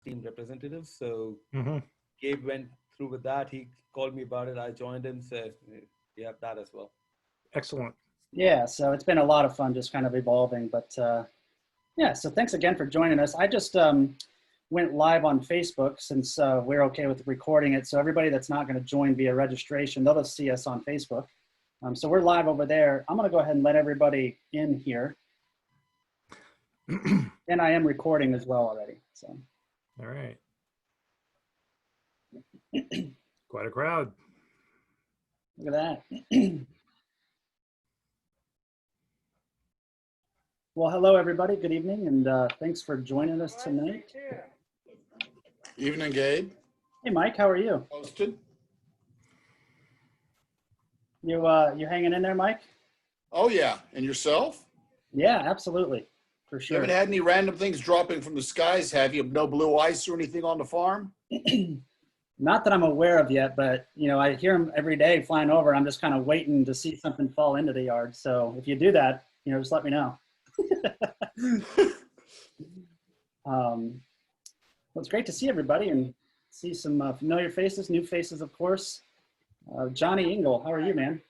team representatives. So Mm-hmm. Gabe went through with that. He called me about it. I joined him. So you have that as well. Excellent. Yeah, so it's been a lot of fun just kind of evolving. But yeah, so thanks again for joining us. I just went live on Facebook since we're okay with recording it. So everybody that's not going to join via registration, they'll just see us on Facebook. So we're live over there. I'm going to go ahead and let everybody in here. And I am recording as well already. So. All right. Quite a crowd. Look at that. Well, hello, everybody. Good evening, and thanks for joining us tonight. Evening, Gabe. Hey, Mike. How are you? Posted. You hanging in there, Mike? Oh, yeah. And yourself? Yeah, absolutely. For You sure. haven't had any random things dropping from the skies, have you? No blue ice or anything on the farm? Not that I'm aware of yet, but I hear them every day flying over. I'm just kind of waiting to see something fall into the yard. So if you do that, just let me know. Well, it's great to see everybody and see some familiar faces, new faces, of course. Johnny Engel, how are you, man?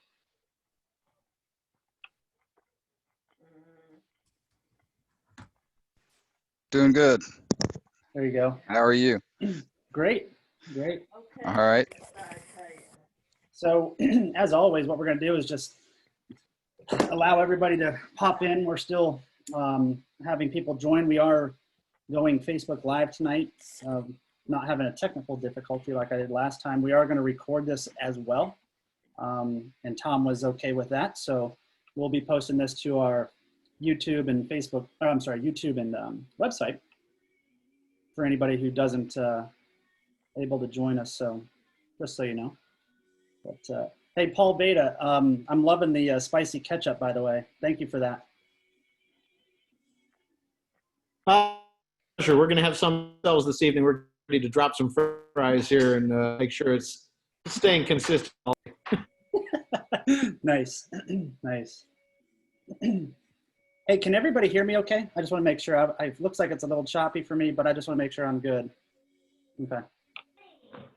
Doing good. There you go. How are you? Great, great. All right. So as always, what we're going to do is just allow everybody to pop in. We're still having people join. We are going Facebook Live tonight, not having a technical difficulty like I did last time. We are going to record this as well, and Tom was okay with that. So we'll be posting this to our YouTube and Facebook, YouTube and website for anybody who doesn't able to join us. So just so you know. But hey, Paul Beta, I'm loving the spicy ketchup, by the way. Thank you for that. Sure, we're going to have some cells this evening. We're ready to drop some fries here and make sure it's staying consistent. Nice, nice. Hey, can everybody hear me okay? I just want to make sure. It looks like it's a little choppy for me, but I just want to make sure I'm good. Okay.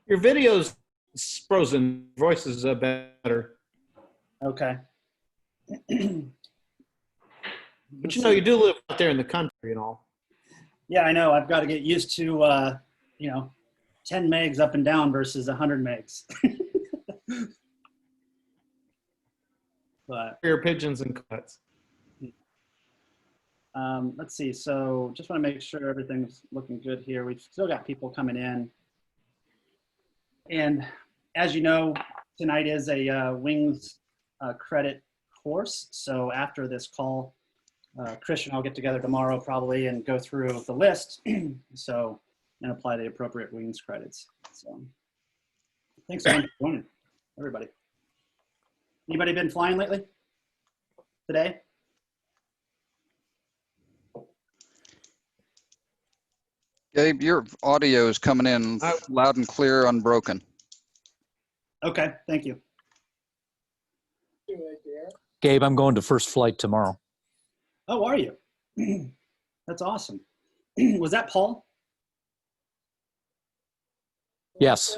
Your video's frozen. Voice is better. Okay. But you do live out there in the country and all. Yeah, I know. I've got to get used to, 10 megs up and down versus 100 megs. But Your pigeons and cuts. let's see. So just want to make sure everything's looking good here. We've still got people coming in. And as you know, tonight is a Wings credit course. So after this call, Christian and I'll get together tomorrow probably and go through the list. So, and apply the appropriate Wings credits. So thanks again for joining, everybody. Anybody been flying lately? Today? Gabe, your audio is coming in loud and clear, unbroken. Okay, thank you. Gabe, I'm going to first flight tomorrow. Oh, are you? That's awesome. Was that Paul? Yes,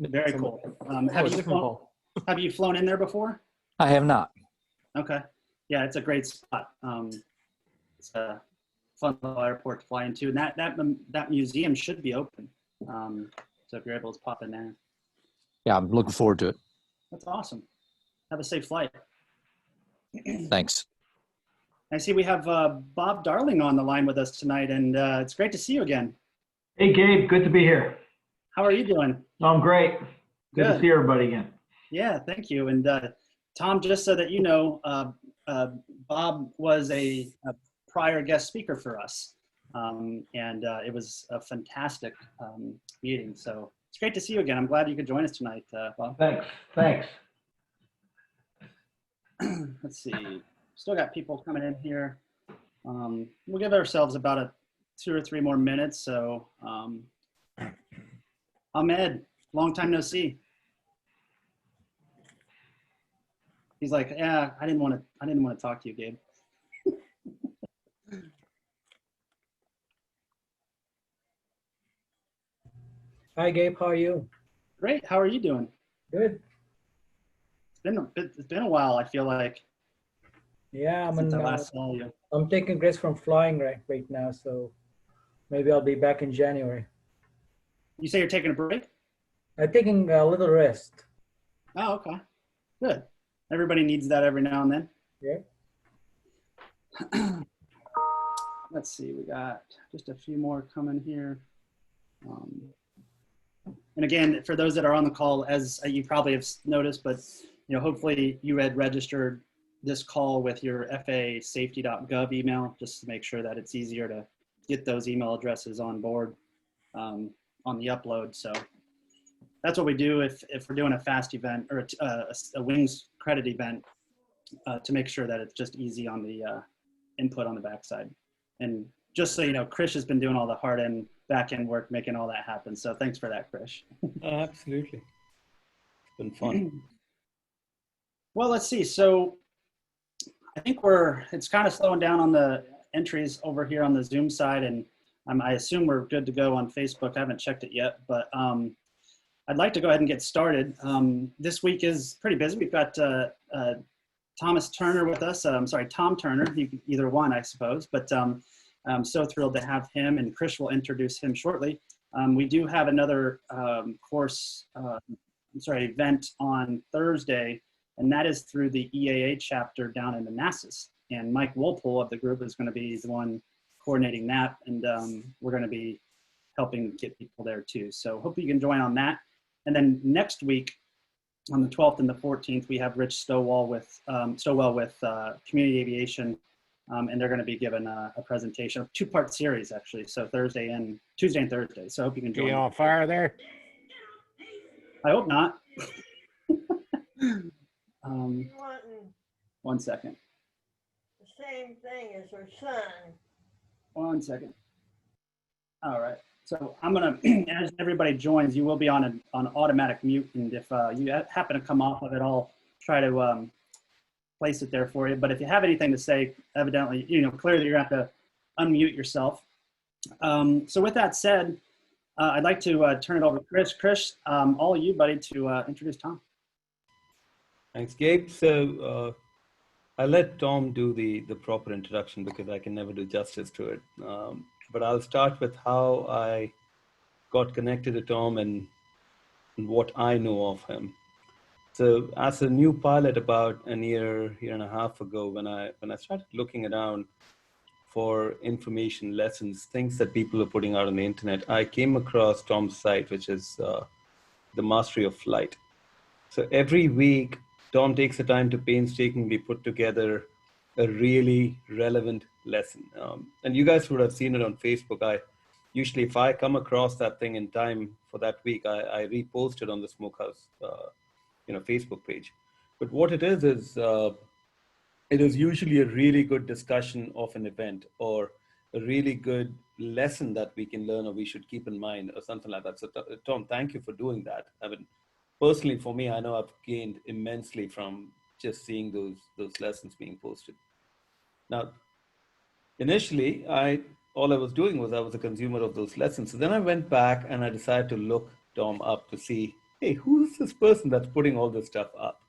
Very cool. Paul. Have you flown in there before? I have not. Okay. Yeah, it's a great spot. It's a fun little airport to fly into, and that museum should be open. So if you're able to pop in there. Yeah, I'm looking forward to it. That's awesome. Have a safe flight. Thanks. I see we have Bob Darling on the line with us tonight, and it's great to see you again. Hey, Gabe, good to be here. How are you doing? I'm great. Good to see everybody again. Yeah, thank you. And Tom, just so that you know, Bob was a prior guest speaker for us, and it was a fantastic meeting. So it's great to see you again. I'm glad you could join us tonight, Bob. Thanks. Let's see. Still got people coming in here. We'll give ourselves about 2 or 3 more minutes. So Ahmed, long time no see. He's like, yeah, I didn't want to talk to you, Gabe. Hi, Gabe. How are you? Great. How are you doing? Good. It's been a while, I feel like, Yeah, since I last saw you. I'm taking rest from flying right now, so maybe I'll be back in January. You say you're taking a break? I'm taking a little rest. Oh, okay. Good. Everybody needs that every now and then. Yeah. Let's see. We got just a few more coming here. And again, for those that are on the call, as you probably have noticed, but hopefully you had registered this call with your fasafety.gov email, just to make sure that it's easier to get those email addresses on board on the upload. So that's what we do if we're doing a fast event or a Wings credit event, to make sure that it's just easy on the input on the backside. And just so you know, Krish has been doing all the hard end, back end work, making all that happen. So thanks for that, Krish. Absolutely. It's been fun. Well, let's see. So I think it's kind of slowing down on the entries over here on the Zoom side. And I assume we're good to go on Facebook. I haven't checked it yet, but I'd like to go ahead and get started. This week is pretty busy. We've got Thomas Turner with us. I'm sorry, Tom Turner, either one, I suppose. But I'm so thrilled to have him, and Krish will introduce him shortly. We do have another event on Thursday, and that is through the EAA chapter down in Manassas. And Mike Wolpole of the group is going to be the one coordinating that, and we're going to be helping get people there too. So hope you can join on that. And then next week, on the 12th and the 14th, we have Rich Stowell with Community Aviation, and they're going to be given a presentation, a two-part series actually. So Tuesday and Thursday. So I hope you can join. You on fire there? I hope not. One second. The same thing as her son. 1 second. All right. So I'm gonna, as everybody joins, you will be on an automatic mute, and if you happen to come off of it, I'll try to place it there for you. But if you have anything to say, evidently, clearly you're gonna have to unmute yourself. So with that said, I'd like to turn it over to Chris. Chris, all of you, buddy, to introduce Tom. Thanks, Gabe. So I'll let Tom do the proper introduction because I can never do justice to it. But I'll start with how I got connected to Tom and what I know of him. So as a new pilot about a year and a half ago, when I started looking around for information, lessons, things that people are putting out on the internet, I came across Tom's site, which is the Mastery of Flight. So every week, Tom takes the time to painstakingly put together a really relevant lesson. And you guys would have seen it on Facebook. Usually if I come across that thing in time for that week, I repost it on the Smokehouse Facebook page. But what it is it is usually a really good discussion of an event or a really good lesson that we can learn or we should keep in mind or something like that. So Tom, thank you for doing that. I mean, personally for me, I know I've gained immensely from just seeing those lessons being posted. Now, initially, all I was doing was I was a consumer of those lessons. So then I went back and I decided to look Tom up to see, hey, who's this person that's putting all this stuff up?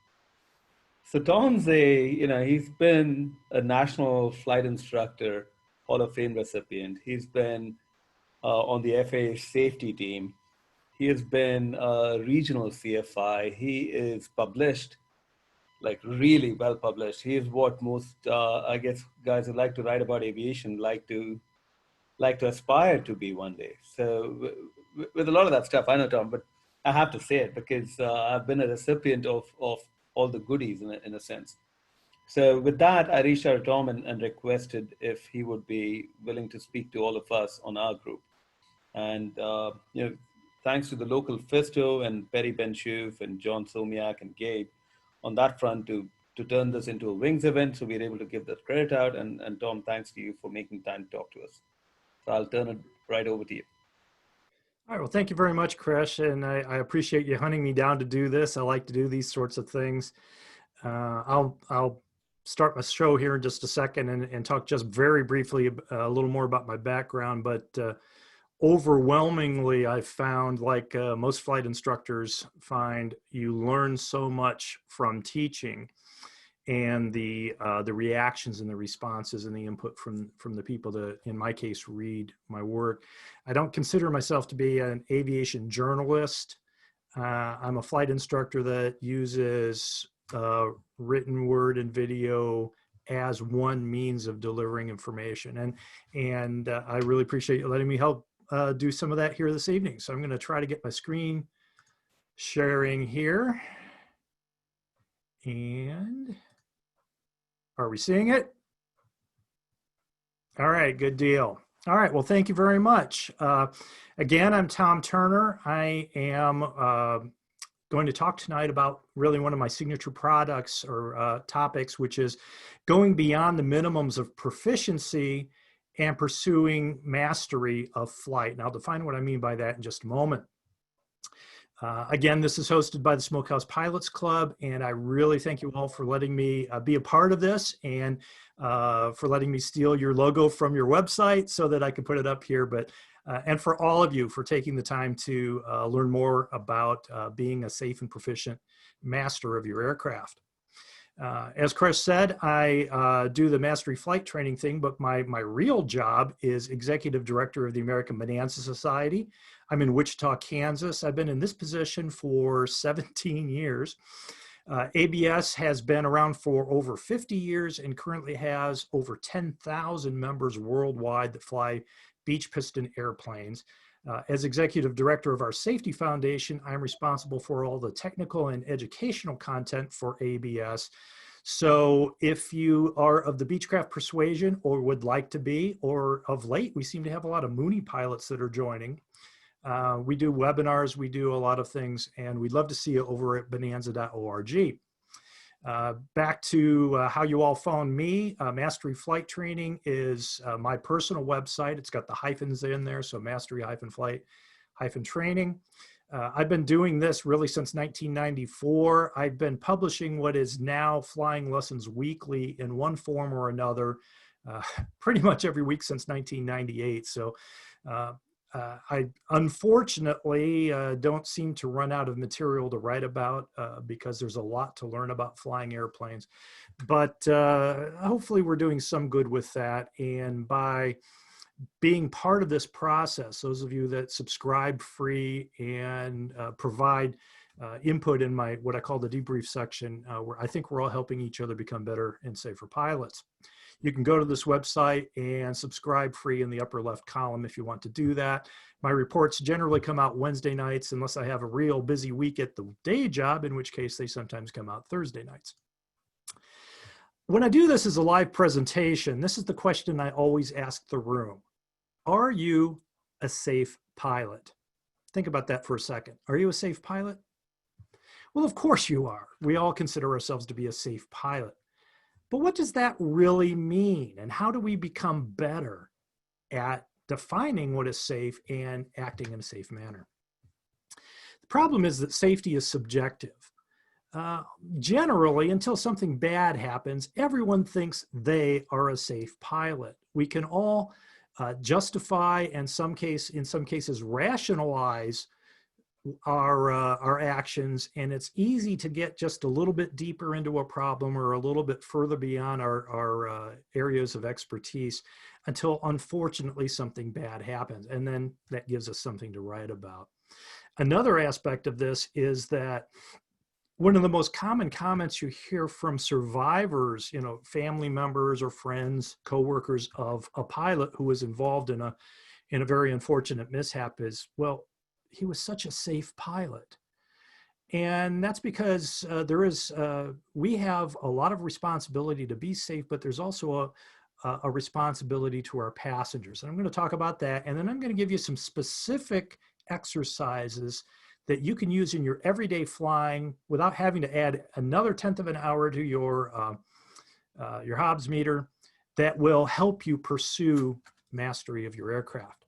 So Tom's he's been a national flight instructor, Hall of Fame recipient. He's been on the FAA safety team. He has been a regional CFI. He is published, like really well published. He is what most, I guess, guys who like to write about aviation like to aspire to be one day. So with a lot of that stuff, I know Tom, but I have to say it because I've been a recipient of all the goodies in a sense. So with that, I reached out to Tom and requested if he would be willing to speak to all of us on our group. And thanks to the local Fisto and Perry Benchuf and John Somiak and Gabe on that front to turn this into a Wings event. So we're able to give that credit out. And Tom, thanks to you for making time to talk to us. So I'll turn it right over to you. All right. Well, thank you very much, Krish. And I appreciate you hunting me down to do this. I like to do these sorts of things. I'll start my show here in just a second and talk just very briefly a little more about my background. But overwhelmingly, I've found, like most flight instructors find, you learn so much from teaching, and the reactions and the responses and the input from the people that, in my case, read my work. I don't consider myself to be an aviation journalist. I'm a flight instructor that uses written word and video as one means of delivering information. And I really appreciate you letting me help do some of that here this evening. So I'm going to try to get my screen sharing here. And are we seeing it? All right, good deal. All right, well, thank you very much. Again, I'm Tom Turner. I am going to talk tonight about really one of my signature products or topics, which is going beyond the minimums of proficiency and pursuing mastery of flight. And I'll define what I mean by that in just a moment. Again, this is hosted by the Smokehouse Pilots Club, and I really thank you all for letting me be a part of this, and for letting me steal your logo from your website so that I can put it up here. But and for all of you for taking the time to learn more about being a safe and proficient master of your aircraft. As Chris said, I do the mastery flight training thing, but my real job is executive director of the American Bonanza Society. I'm in Wichita, Kansas. I've been in this position for 17 years. ABS has been around for over 50 years and currently has over 10,000 members worldwide that fly beach piston airplanes. As executive director of our safety foundation, I'm responsible for all the technical and educational content for ABS. So if you are of the Beechcraft persuasion or would like to be, or of late, we seem to have a lot of Mooney pilots that are joining. We do webinars, we do a lot of things, and we'd love to see you over at bonanza.org. Back to how you all found me. Mastery Flight Training is my personal website. It's got the hyphens in there, so mastery-flight-training. I've been doing this really since 1994. I've been publishing what is now Flying Lessons Weekly in one form or another pretty much every week since 1998. So I unfortunately don't seem to run out of material to write about because there's a lot to learn about flying airplanes. But hopefully we're doing some good with that. And by being part of this process, those of you that subscribe free and provide input in my what I call the debrief section, where I think we're all helping each other become better and safer pilots. You can go to this website and subscribe free in the upper left column if you want to do that. My reports generally come out Wednesday nights unless I have a real busy week at the day job, in which case they sometimes come out Thursday nights. When I do this as a live presentation, this is the question I always ask the room. Are you a safe pilot? Think about that for a second. Are you a safe pilot? Well, of course you are. We all consider ourselves to be a safe pilot. But what does that really mean? And how do we become better at defining what is safe and acting in a safe manner? The problem is that safety is subjective. Generally, until something bad happens, everyone thinks they are a safe pilot. We can all justify and in some cases rationalize our actions, and it's easy to get just a little bit deeper into a problem or a little bit further beyond our areas of expertise until unfortunately something bad happens, and then that gives us something to write about. Another aspect of this is that one of the most common comments you hear from survivors, family members or friends, coworkers of a pilot who was involved in a very unfortunate mishap is, well, he was such a safe pilot. And that's because we have a lot of responsibility to be safe, but there's also a responsibility to our passengers. And I'm going to talk about that. And then I'm going to give you some specific exercises that you can use in your everyday flying without having to add another 1/10 of an hour to your Hobbs meter that will help you pursue mastery of your aircraft.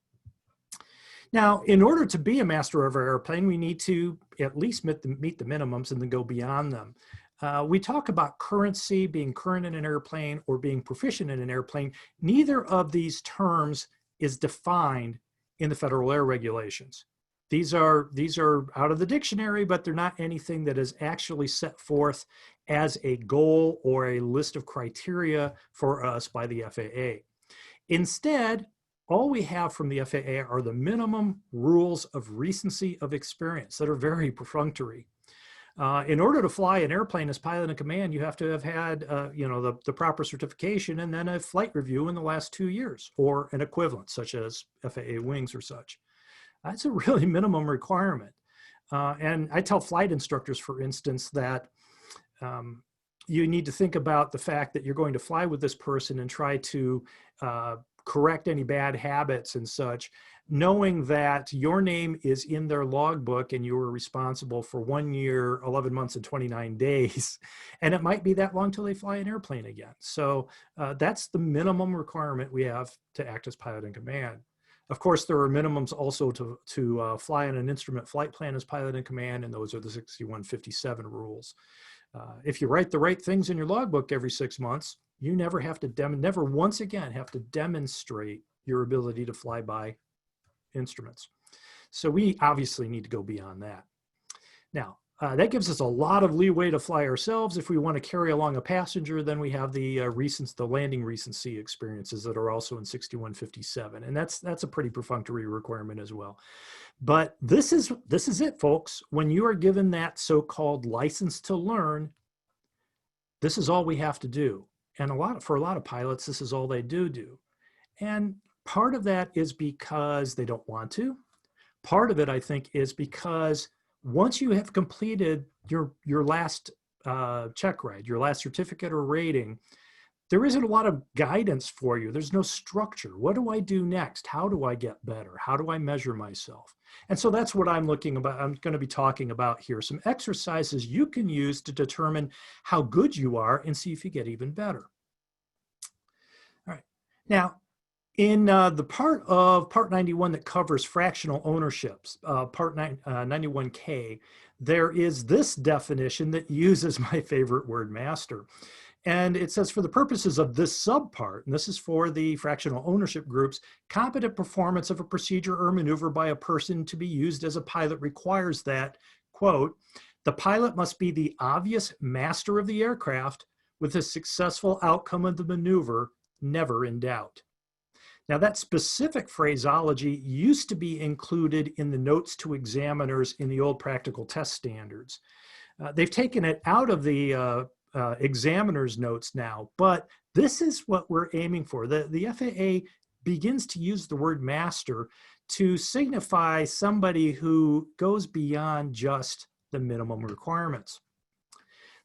Now, in order to be a master of our airplane, we need to at least meet the minimums and then go beyond them. We talk about currency, being current in an airplane, or being proficient in an airplane. Neither of these terms is defined in the Federal Air Regulations. These are out of the dictionary, but they're not anything that is actually set forth as a goal or a list of criteria for us by the FAA. Instead, all we have from the FAA are the minimum rules of recency of experience that are very perfunctory. In order to fly an airplane as pilot in command, you have to have had, the proper certification and then a flight review in the last 2 years, or an equivalent, such as FAA wings or such. That's a really minimum requirement. And I tell flight instructors, for instance, that you need to think about the fact that you're going to fly with this person and try to correct any bad habits and such, knowing that your name is in their logbook and you were responsible for 1 year, 11 months, and 29 days. And it might be that long till they fly an airplane again. So that's the minimum requirement we have to act as pilot in command. Of course, there are minimums also to fly on an instrument flight plan as pilot in command, and those are the 6157 rules. If you write the right things in your logbook every 6 months, you never have to never once again have to demonstrate your ability to fly by instruments. So we obviously need to go beyond that. Now, that gives us a lot of leeway to fly ourselves. If we want to carry along a passenger, then we have the landing recency experiences that are also in 6157, and that's a pretty perfunctory requirement as well. But this is it, folks. When you are given that so-called license to learn, this is all we have to do. And for a lot of pilots, this is all they do. And part of that is because they don't want to. Part of it, I think, is because once you have completed your last check ride, your last certificate or rating, there isn't a lot of guidance for you. There's no structure. What do I do next? How do I get better? How do I measure myself? And so that's what I'm going to be talking about here. Some exercises you can use to determine how good you are and see if you get even better. All right. Now, in the Part 91 that covers fractional ownerships, Part 91K, there is this definition that uses my favorite word, master. And it says, for the purposes of this subpart, and this is for the fractional ownership groups, competent performance of a procedure or maneuver by a person to be used as a pilot requires that, quote, the pilot must be the obvious master of the aircraft with a successful outcome of the maneuver never in doubt. Now, that specific phraseology used to be included in the notes to examiners in the old practical test standards. They've taken it out of the examiner's notes now, but this is what we're aiming for. The FAA begins to use the word master to signify somebody who goes beyond just the minimum requirements.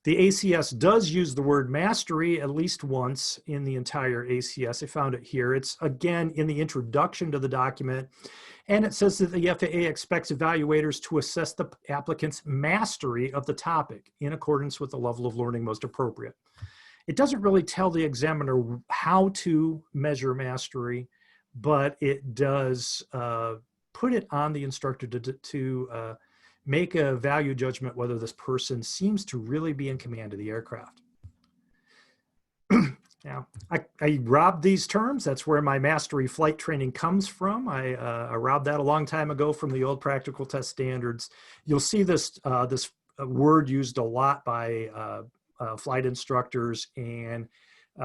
The ACS does use the word mastery at least once in the entire ACS. I found it here. It's again in the introduction to the document, and it says that the FAA expects evaluators to assess the applicant's mastery of the topic in accordance with the level of learning most appropriate. It doesn't really tell the examiner how to measure mastery, but it does put it on the instructor to make a value judgment whether this person seems to really be in command of the aircraft. Now, I robbed these terms. That's where my mastery flight training comes from. I robbed that a long time ago from the old practical test standards. You'll see this word used a lot by flight instructors and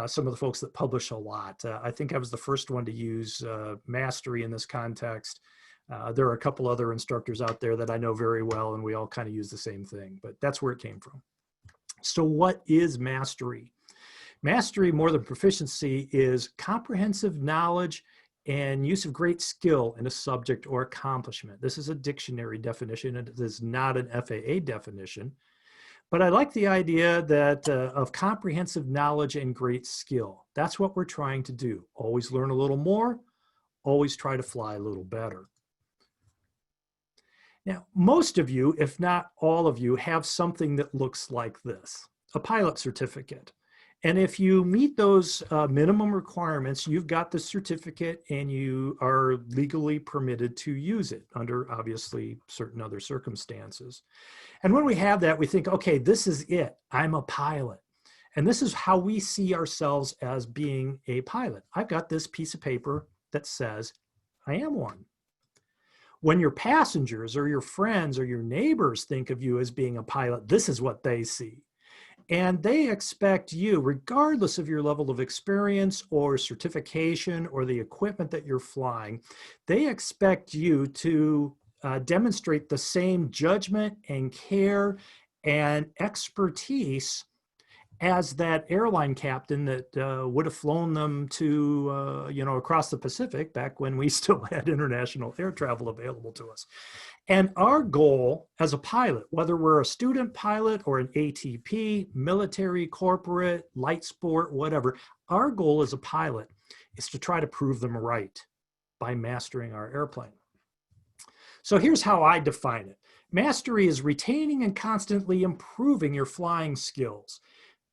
some of the folks that publish a lot. I think I was the first one to use mastery in this context. There are a couple other instructors out there that I know very well, and we all kind of use the same thing, but that's where it came from. So what is mastery? Mastery, more than proficiency, is comprehensive knowledge and use of great skill in a subject or accomplishment. This is a dictionary definition. It is not an FAA definition, but I like the idea that of comprehensive knowledge and great skill. That's what we're trying to do. Always learn a little more, always try to fly a little better. Now, most of you, if not all of you, have something that looks like this, a pilot certificate. And if you meet those minimum requirements, you've got the certificate and you are legally permitted to use it under obviously certain other circumstances. And when we have that, we think, okay, this is it. I'm a pilot. And this is how we see ourselves as being a pilot. I've got this piece of paper that says I am one. When your passengers or your friends or your neighbors think of you as being a pilot, this is what they see. And they expect you, regardless of your level of experience or certification or the equipment that you're flying, they expect you to demonstrate the same judgment and care and expertise as that airline captain that would have flown them to, across the Pacific back when we still had international air travel available to us. And our goal as a pilot, whether we're a student pilot or an ATP, military, corporate, light sport, whatever, our goal as a pilot is to try to prove them right by mastering our airplane. So here's how I define it. Mastery is retaining and constantly improving your flying skills.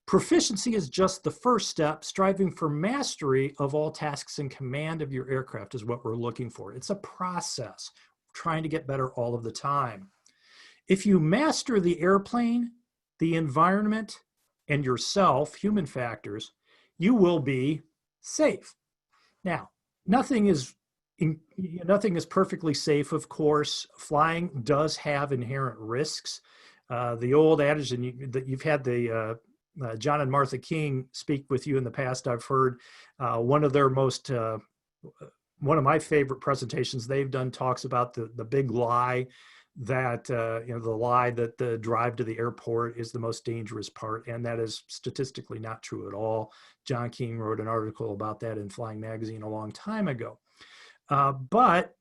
Proficiency is just the first step. Striving for mastery of all tasks in command of your aircraft is what we're looking for. It's a process, trying to get better all of the time. If you master the airplane, the environment, and yourself, human factors, you will be safe. Now, nothing is perfectly safe, of course. Flying does have inherent risks. The old adage that you've had the John and Martha King speak with you in the past, I've heard one of my favorite presentations they've done talks about the big lie that, the lie that the drive to the airport is the most dangerous part. And that is statistically not true at all. John King wrote an article about that in Flying Magazine a long time ago. But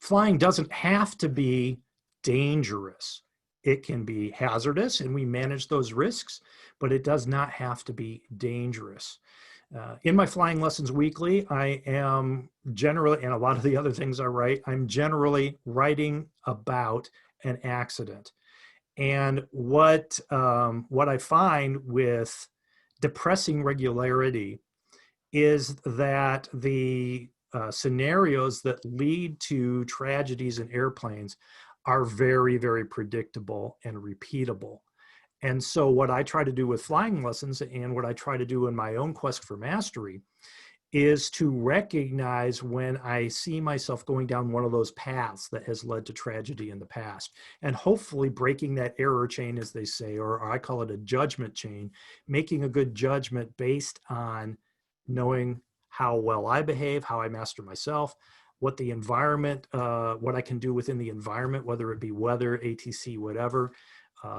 flying doesn't have to be dangerous. It can be hazardous, and we manage those risks, but it does not have to be dangerous. In my Flying Lessons Weekly, I am generally, and a lot of the other things I write, I'm generally writing about an accident. And what I find with depressing regularity is that the scenarios that lead to tragedies in airplanes are very, very predictable and repeatable. And so what I try to do with Flying Lessons, and what I try to do in my own quest for mastery, is to recognize when I see myself going down one of those paths that has led to tragedy in the past, and hopefully breaking that error chain, as they say, or I call it a judgment chain, making a good judgment based on knowing how well I behave, how I master myself, what the environment, what I can do within the environment, whether it be weather, ATC, whatever,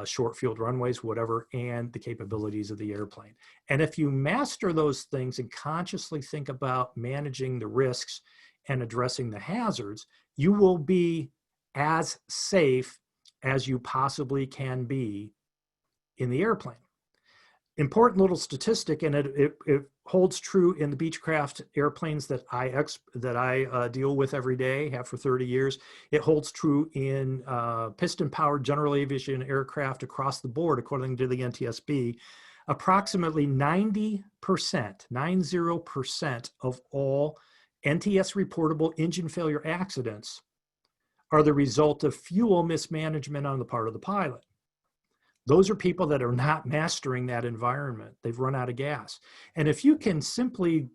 short field runways, whatever, and the capabilities of the airplane. And if you master those things and consciously think about managing the risks and addressing the hazards, you will be as safe as you possibly can be in the airplane. Important little statistic, and it holds true in the Beechcraft airplanes that I deal with every day, have for 30 years. It holds true in piston-powered general aviation aircraft across the board, according to the NTSB. Approximately 90% of all NTS reportable engine failure accidents are the result of fuel mismanagement on the part of the pilot. Those are people that are not mastering that environment. They've run out of gas. And if you can simply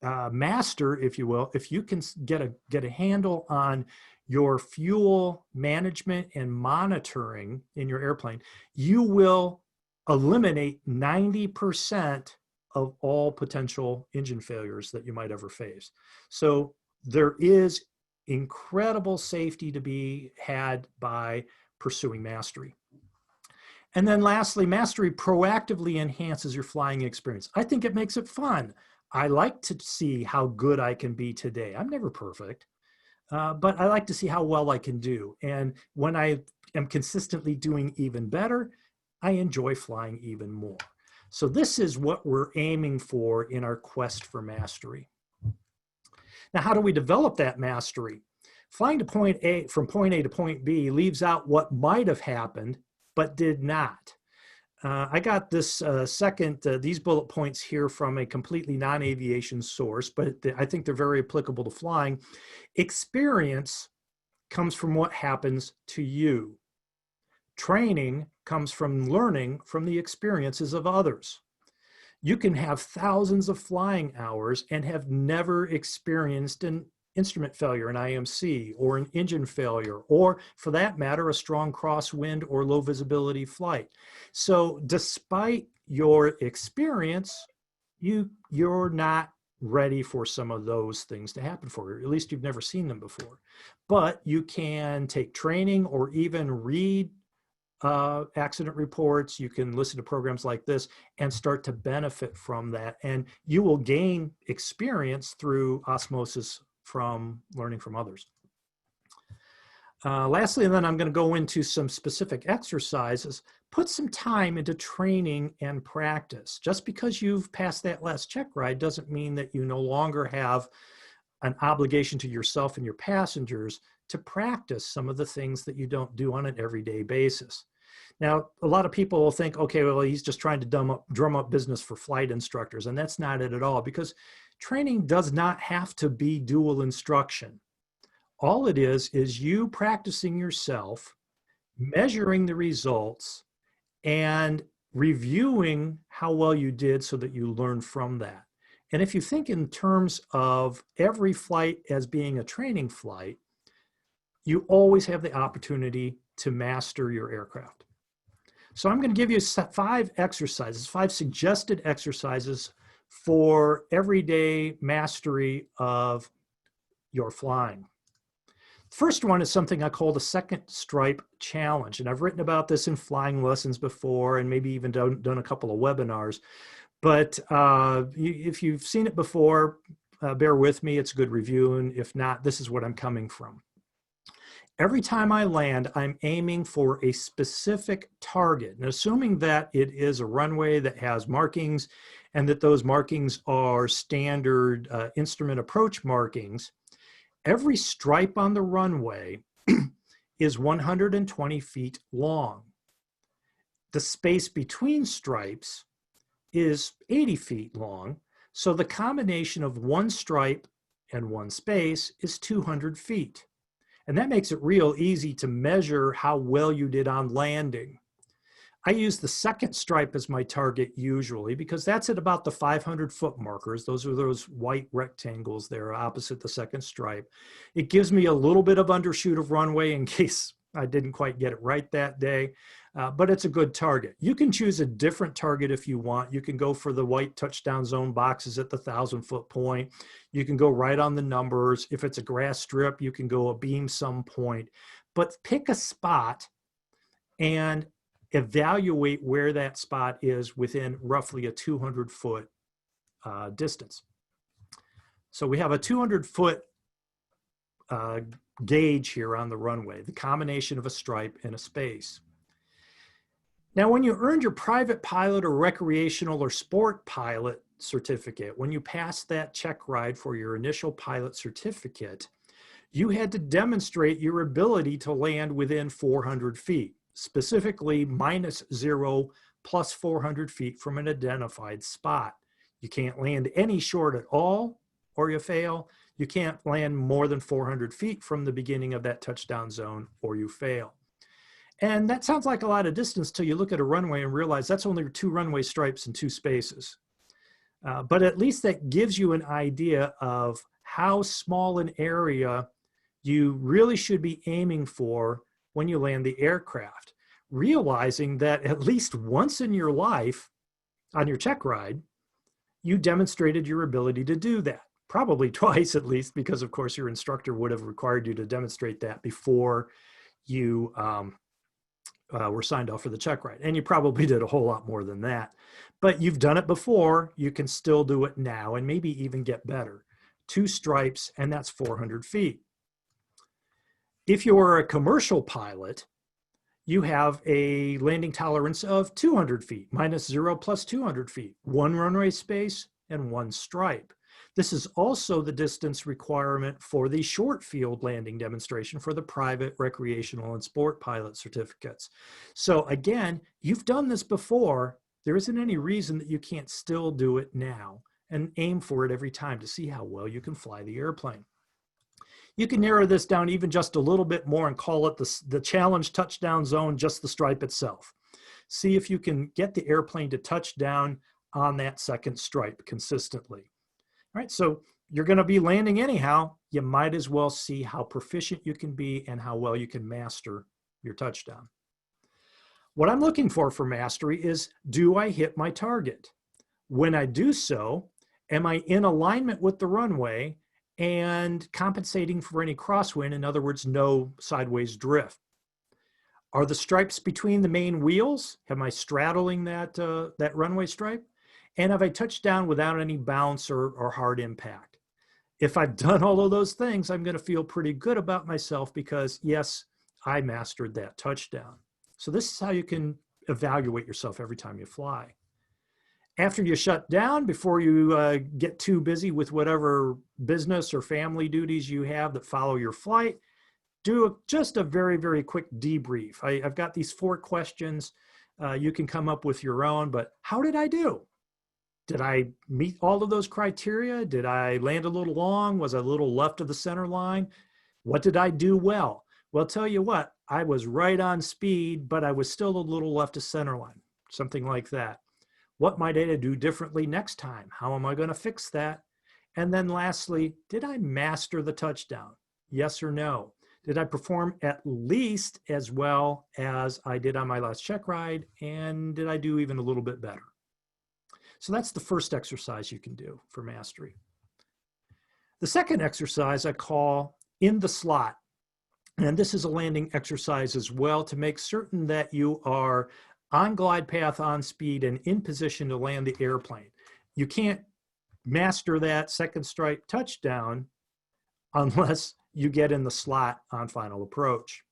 master, if you will, if you can get a handle on your fuel management and monitoring in your airplane, you will eliminate 90% of all potential engine failures that you might ever face. So there is incredible safety to be had by pursuing mastery. And then lastly, mastery proactively enhances your flying experience. I think it makes it fun. I like to see how good I can be today. I'm never perfect, but I like to see how well I can do. And when I am consistently doing even better, I enjoy flying even more. So this is what we're aiming for in our quest for mastery. Now, how do we develop that mastery? Flying to point A, from point A to point B, leaves out what might have happened but did not. I got this these bullet points here from a completely non-aviation source, but I think they're very applicable to flying. Experience comes from what happens to you. Training comes from learning from the experiences of others. You can have thousands of flying hours and have never experienced an instrument failure, an IMC, or an engine failure, or for that matter, a strong crosswind or low visibility flight. So despite your experience, you're not ready for some of those things to happen for you. At least you've never seen them before. But you can take training or even read accident reports. You can listen to programs like this and start to benefit from that. And you will gain experience through osmosis from learning from others. Lastly, and then I'm going to go into some specific exercises. Put some time into training and practice. Just because you've passed that last check ride doesn't mean that you no longer have an obligation to yourself and your passengers to practice some of the things that you don't do on an everyday basis. Now, a lot of people will think, okay, well, he's just trying to drum up business for flight instructors, and that's not it at all, because training does not have to be dual instruction. All it is you practicing yourself, measuring the results, and reviewing how well you did so that you learn from that. And if you think in terms of every flight as being a training flight, you always have the opportunity to master your aircraft. So I'm going to give you 5 exercises, 5 suggested exercises for everyday mastery of your flying. First one is something I call the second stripe challenge. And I've written about this in flying lessons before, and maybe even done a couple of webinars. But if you've seen it before, bear with me, it's a good review. And if not, this is what I'm coming from. Every time I land, I'm aiming for a specific target. And assuming that it is a runway that has markings and that those markings are standard instrument approach markings, every stripe on the runway is 120 feet long. The space between stripes is 80 feet long. So the combination of one stripe and one space is 200 feet. And that makes it real easy to measure how well you did on landing. I use the second stripe as my target usually because that's at about the 500-foot markers. Those are those white rectangles there opposite the second stripe. It gives me a little bit of undershoot of runway in case I didn't quite get it right that day, but it's a good target. You can choose a different target if you want. You can go for the white touchdown zone boxes at the 1,000-foot point. You can go right on the numbers. If it's a grass strip, you can go a beam sum point. But pick a spot and evaluate where that spot is within roughly a 200-foot distance. So we have a 200-foot gauge here on the runway, the combination of a stripe and a space. Now, when you earned your private pilot or recreational or sport pilot certificate, when you passed that check ride for your initial pilot certificate, you had to demonstrate your ability to land within 400 feet. Specifically -0 plus 400 feet from an identified spot. You can't land any short at all or you fail. You can't land more than 400 feet from the beginning of that touchdown zone or you fail. And that sounds like a lot of distance till you look at a runway and realize that's only 2 runway stripes and 2 spaces. But at least that gives you an idea of how small an area you really should be aiming for when you land the aircraft, realizing that at least once in your life on your check ride, you demonstrated your ability to do that. Probably twice at least, because of course your instructor would have required you to demonstrate that before you were signed off for the check ride. And you probably did a whole lot more than that. But you've done it before, you can still do it now and maybe even get better. 2 stripes, and that's 400 feet. If you're a commercial pilot, you have a landing tolerance of 200 feet, -0 plus 200 feet, 1 runway space and 1 stripe. This is also the distance requirement for the short field landing demonstration for the private, recreational, and sport pilot certificates. So again, you've done this before. There isn't any reason that you can't still do it now and aim for it every time to see how well you can fly the airplane. You can narrow this down even just a little bit more and call it the challenge touchdown zone, just the stripe itself. See if you can get the airplane to touch down on that second stripe consistently. All right, so you're going to be landing anyhow. you might as well see how proficient you can be and how well you can master your touchdown. What I'm looking for mastery is, do I hit my target? When I do so, am I in alignment with the runway and compensating for any crosswind? In other words, no sideways drift. Are the stripes between the main wheels? Am I straddling that runway stripe? And have I touched down without any bounce or hard impact? If I've done all of those things, I'm going to feel pretty good about myself because, yes, I mastered that touchdown. So this is how you can evaluate yourself every time you fly. After you shut down, before you get too busy with whatever business or family duties you have that follow your flight, do just a very, very quick debrief. I've got these 4 questions. You can come up with your own, but how did I do? Did I meet all of those criteria? Did I land a little long? Was I a little left of the center line? What did I do well? Well, tell you what, I was right on speed, but I was still a little left of center line, something like that. What might I do differently next time? How am I going to fix that? And then lastly, did I master the touchdown? Yes or no? Did I perform at least as well as I did on my last check ride? And did I do even a little bit better? So that's the first exercise you can do for mastery. The second exercise I call in the slot. And this is a landing exercise as well to make certain that you are on glide path, on speed, and in position to land the airplane. You can't master that second stripe touchdown unless you get in the slot on final approach.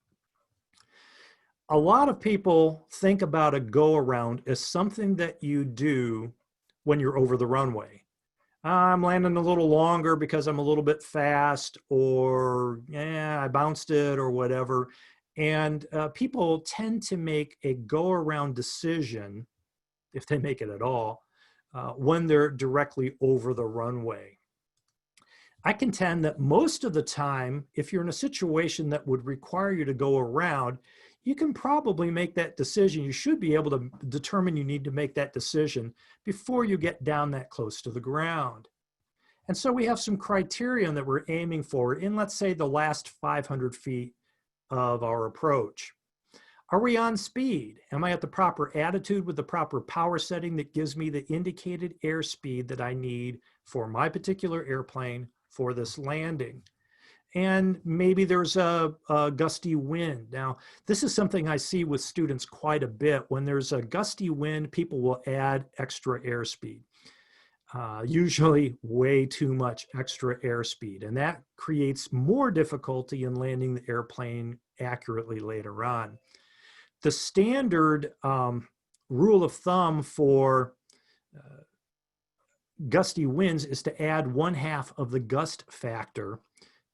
A lot of people think about a go around as something that you do when you're over the runway. I'm landing a little longer because I'm a little bit fast, or I bounced it or whatever. And people tend to make a go around decision, if they make it at all, when they're directly over the runway. I contend that most of the time, if you're in a situation that would require you to go around, you can probably make that decision. You should be able to determine you need to make that decision before you get down that close to the ground. And so we have some criterion that we're aiming for in, let's say, the last 500 feet of our approach. Are we on speed? Am I at the proper attitude with the proper power setting that gives me the indicated airspeed that I need for my particular airplane for this landing? And maybe there's a gusty wind. Now, this is something I see with students quite a bit. When there's a gusty wind, people will add extra airspeed, usually way too much extra airspeed. And that creates more difficulty in landing the airplane accurately later on. The standard rule of thumb for gusty winds is to add 1/2 of the gust factor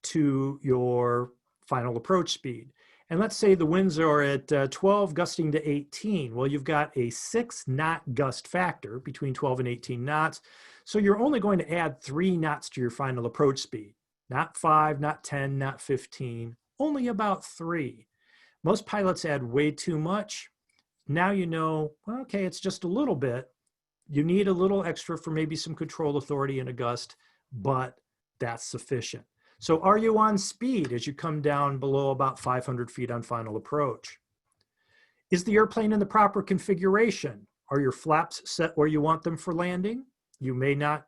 to your final approach speed. And let's say the winds are at 12 gusting to 18. Well, you've got a 6 knot gust factor between 12 and 18 knots. So you're only going to add 3 knots to your final approach speed. Not 5, not 10, not 15, only about 3. Most pilots add way too much. Now you know, well, okay, it's just a little bit. You need a little extra for maybe some control authority in a gust, but that's sufficient. So are you on speed as you come down below about 500 feet on final approach? Is the airplane in the proper configuration? Are your flaps set where you want them for landing? You may not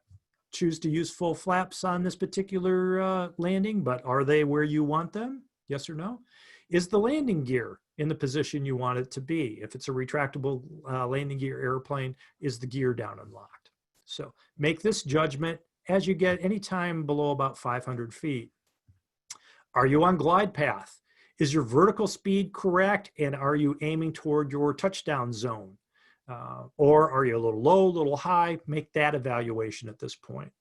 choose to use full flaps on this particular landing, but are they where you want them? Yes or no? Is the landing gear in the position you want it to be? If it's a retractable landing gear airplane, is the gear down and locked? So make this judgment as you get any time below about 500 feet. Are you on glide path? Is your vertical speed correct? And are you aiming toward your touchdown zone? Or are you a little low, a little high? Make that evaluation at this point.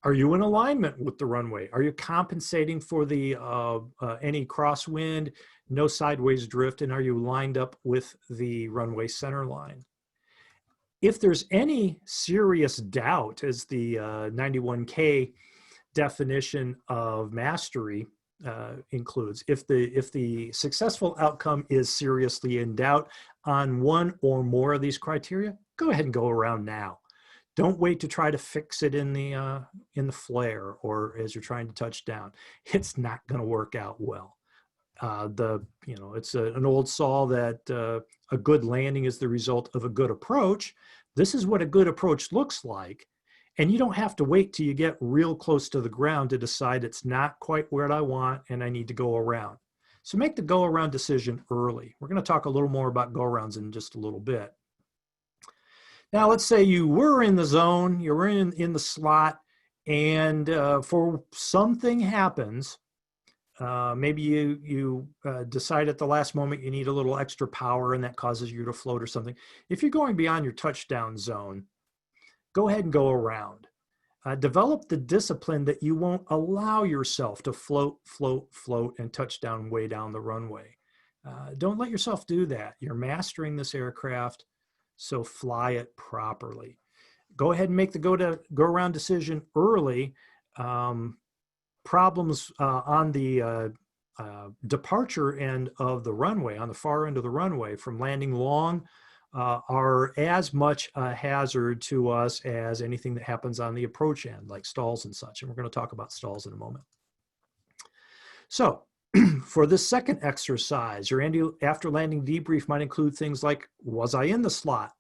Are you in alignment with the runway? Are you compensating for the any crosswind, no sideways drift, and are you lined up with the runway center line? If there's any serious doubt, as the 91K definition of mastery includes, if the successful outcome is seriously in doubt on one or more of these criteria, go ahead and go around now. Don't wait to try to fix it in the flare or as you're trying to touch down. It's not going to work out well. It's an old saw that a good landing is the result of a good approach. This is what a good approach looks like. And you don't have to wait till you get real close to the ground to decide it's not quite where I want and I need to go around. So make the go around decision early. We're going to talk a little more about go arounds in just a little bit. Now, let's say you were in the zone, you were in the slot, and for something happens. Maybe you decide at the last moment you need a little extra power and that causes you to float or something. If you're going beyond your touchdown zone, go ahead and go around. Develop the discipline that you won't allow yourself to float, and touch down way down the runway. Don't let yourself do that. You're mastering this aircraft, so fly it properly. Go ahead and make the go around decision early. Problems on the departure end of the runway, on the far end of the runway from landing long, are as much a hazard to us as anything that happens on the approach end, like stalls and such. And we're going to talk about stalls in a moment. So for this second exercise, your after landing debrief might include things like, was I in the slot?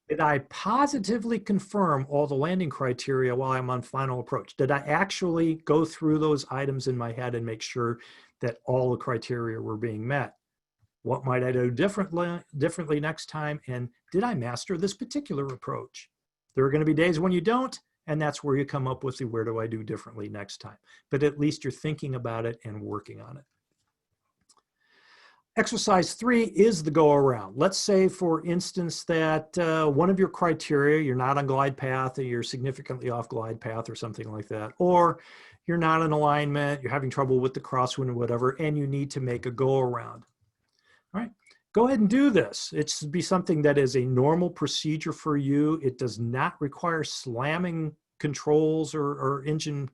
Did I positively confirm all the landing criteria while I'm on final approach? Did I actually go through those items in my head and make sure that all the criteria were being met? What might I do differently next time? And did I master this particular approach? There are going to be days when you don't, and that's where you come up with the where do I do differently next time. But at least you're thinking about it and working on it. Exercise 3 is the go around. Let's say, for instance, that one of your criteria, you're not on glide path, or you're significantly off glide path or something like that, or you're not in alignment, you're having trouble with the crosswind or whatever, and you need to make a go around. All right, go ahead and do this. It should be something that is a normal procedure for you. It does not require slamming controls or engine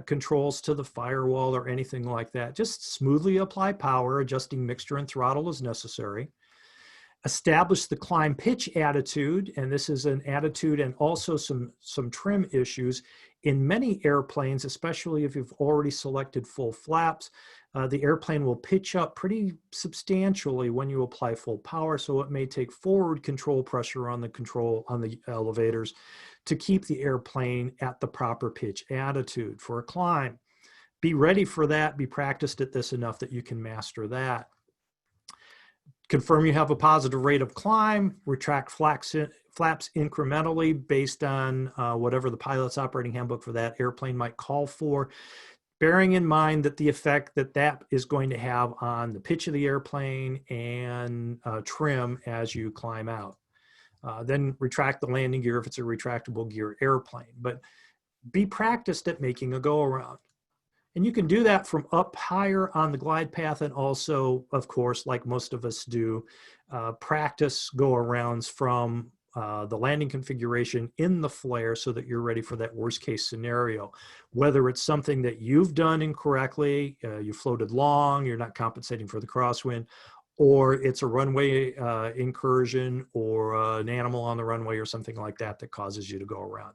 controls to the firewall or anything like that. Just smoothly apply power, adjusting mixture and throttle as necessary. Establish the climb pitch attitude, and this is an attitude and also some trim issues. In many airplanes, especially if you've already selected full flaps, the airplane will pitch up pretty substantially when you apply full power, so it may take forward control pressure on the elevators to keep the airplane at the proper pitch attitude for a climb. Be ready for that. Be practiced at this enough that you can master that. Confirm you have a positive rate of climb. Retract flaps incrementally based on whatever the pilot's operating handbook for that airplane might call for, bearing in mind that the effect that is going to have on the pitch of the airplane and trim as you climb out. Then retract the landing gear if it's a retractable gear airplane. But be practiced at making a go around. And you can do that from up higher on the glide path, and also, of course, like most of us do, practice go arounds from the landing configuration in the flare so that you're ready for that worst case scenario. Whether it's something that you've done incorrectly, you floated long, you're not compensating for the crosswind, or it's a runway incursion or an animal on the runway or something like that that causes you to go around.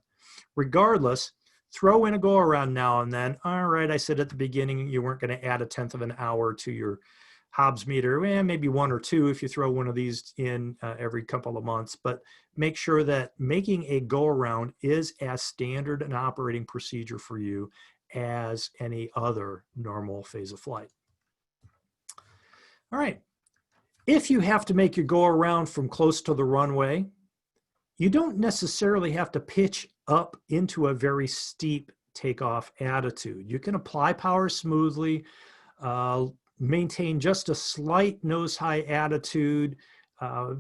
Regardless, throw in a go around now and then. All right, I said at the beginning you weren't going to add 1/10 of an hour to your Hobbs meter. Maybe 1 or 2 if you throw one of these in every couple of months, but make sure that making a go around is as standard an operating procedure for you as any other normal phase of flight. All right. If you have to make your go around from close to the runway, you don't necessarily have to pitch up into a very steep takeoff attitude. You can apply power smoothly, maintain just a slight nose high attitude,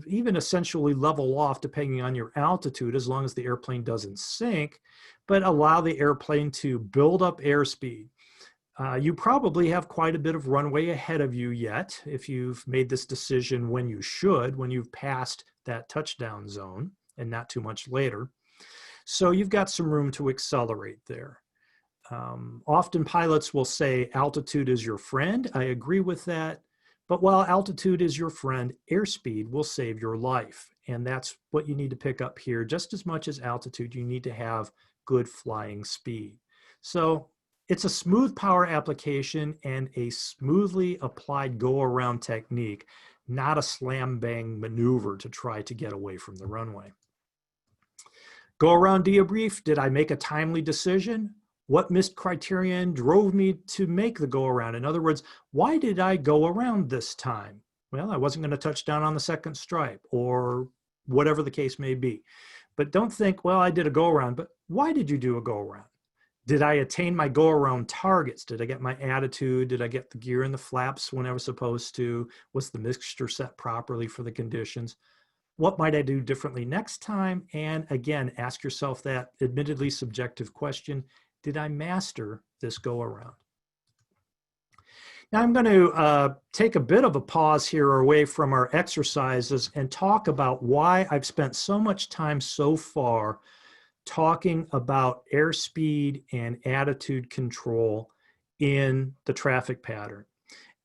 even essentially level off depending on your altitude as long as the airplane doesn't sink, but allow the airplane to build up airspeed. You probably have quite a bit of runway ahead of you yet if you've made this decision when you've passed that touchdown zone and not too much later. So you've got some room to accelerate there. Often pilots will say altitude is your friend. I agree with that, But while altitude is your friend, airspeed will save your life. And that's what you need to pick up here. Just as much as altitude, you need to have good flying speed. So it's a smooth power application and a smoothly applied go-around technique, not a slam-bang maneuver to try to get away from the runway. Go-around debrief, did I make a timely decision? What missed criterion drove me to make the go-around? In other words, why did I go around this time? Well, I wasn't going to touch down on the second stripe or whatever the case may be. But don't think, well, I did a go-around, but why did you do a go-around? Did I attain my go-around targets? Did I get my attitude? Did I get the gear and the flaps when I was supposed to? Was the mixture set properly for the conditions? What might I do differently next time? And again, ask yourself that admittedly subjective question, did I master this go-around? Now I'm going to take a bit of a pause here away from our exercises and talk about why I've spent so much time so far talking about airspeed and attitude control in the traffic pattern.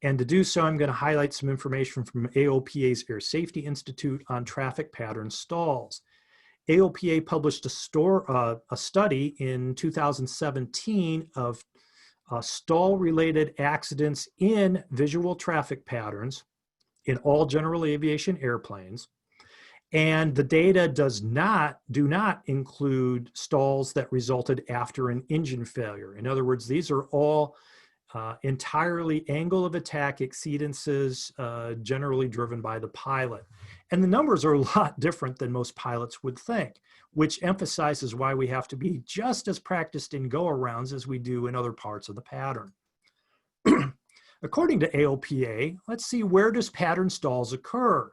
And to do so, I'm going to highlight some information from AOPA's Air Safety Institute on traffic pattern stalls. AOPA published a study in 2017 of stall-related accidents in visual traffic patterns in all general aviation airplanes. And the data do not include stalls that resulted after an engine failure. In other words, these are all entirely angle of attack exceedances, generally driven by the pilot. And the numbers are a lot different than most pilots would think, which emphasizes why we have to be just as practiced in go-arounds as we do in other parts of the pattern. According to AOPA, let's see, where does pattern stalls occur?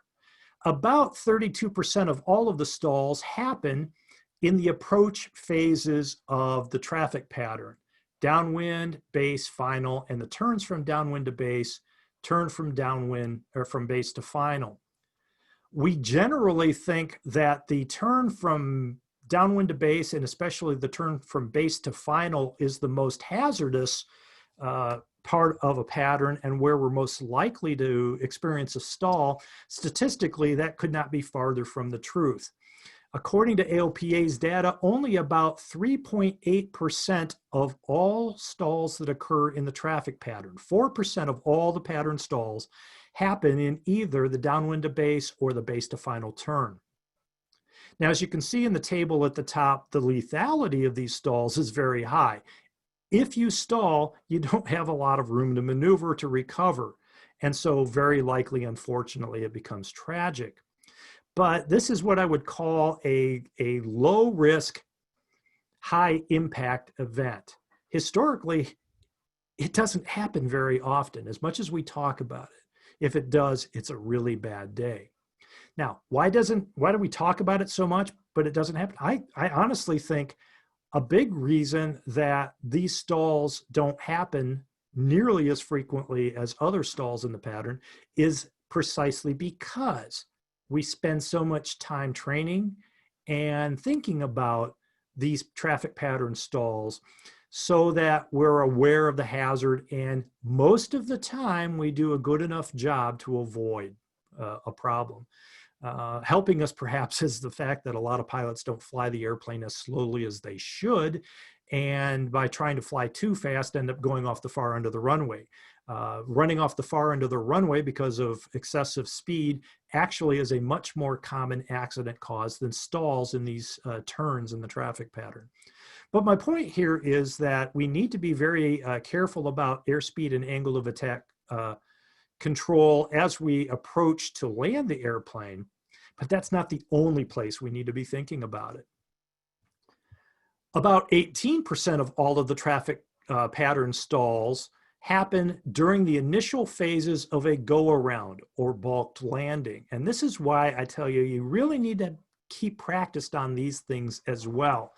About 32% of all of the stalls happen in the approach phases of the traffic pattern. Downwind, base, final, and the turns from downwind to base, turn from downwind or from base to final. We generally think that the turn from downwind to base, and especially the turn from base to final, is the most hazardous part of a pattern and where we're most likely to experience a stall. Statistically, that could not be farther from the truth. According to AOPA's data, only about 3.8% of all stalls that occur in the traffic pattern, 4% of all the pattern stalls, happen in either the downwind to base or the base to final turn. Now, as you can see in the table at the top, the lethality of these stalls is very high. If you stall, you don't have a lot of room to maneuver to recover. And so very likely, unfortunately, it becomes tragic. But this is what I would call a low risk, high impact event. Historically, it doesn't happen very often, as much as we talk about it. If it does, it's a really bad day. Now, why do we talk about it so much, but it doesn't happen? I honestly think a big reason that these stalls don't happen nearly as frequently as other stalls in the pattern is precisely because we spend so much time training and thinking about these traffic pattern stalls so that we're aware of the hazard, and most of the time we do a good enough job to avoid a problem. Helping us perhaps is the fact that a lot of pilots don't fly the airplane as slowly as they should, and by trying to fly too fast end up going off the far end of the runway. Running off the far end of the runway because of excessive speed actually is a much more common accident cause than stalls in these turns in the traffic pattern. But my point here is that we need to be very careful about airspeed and angle of attack control as we approach to land the airplane, but that's not the only place we need to be thinking about it. About 18% of all of the traffic pattern stalls happen during the initial phases of a go-around or balked landing. And this is why I tell you, you really need to keep practiced on these things as well.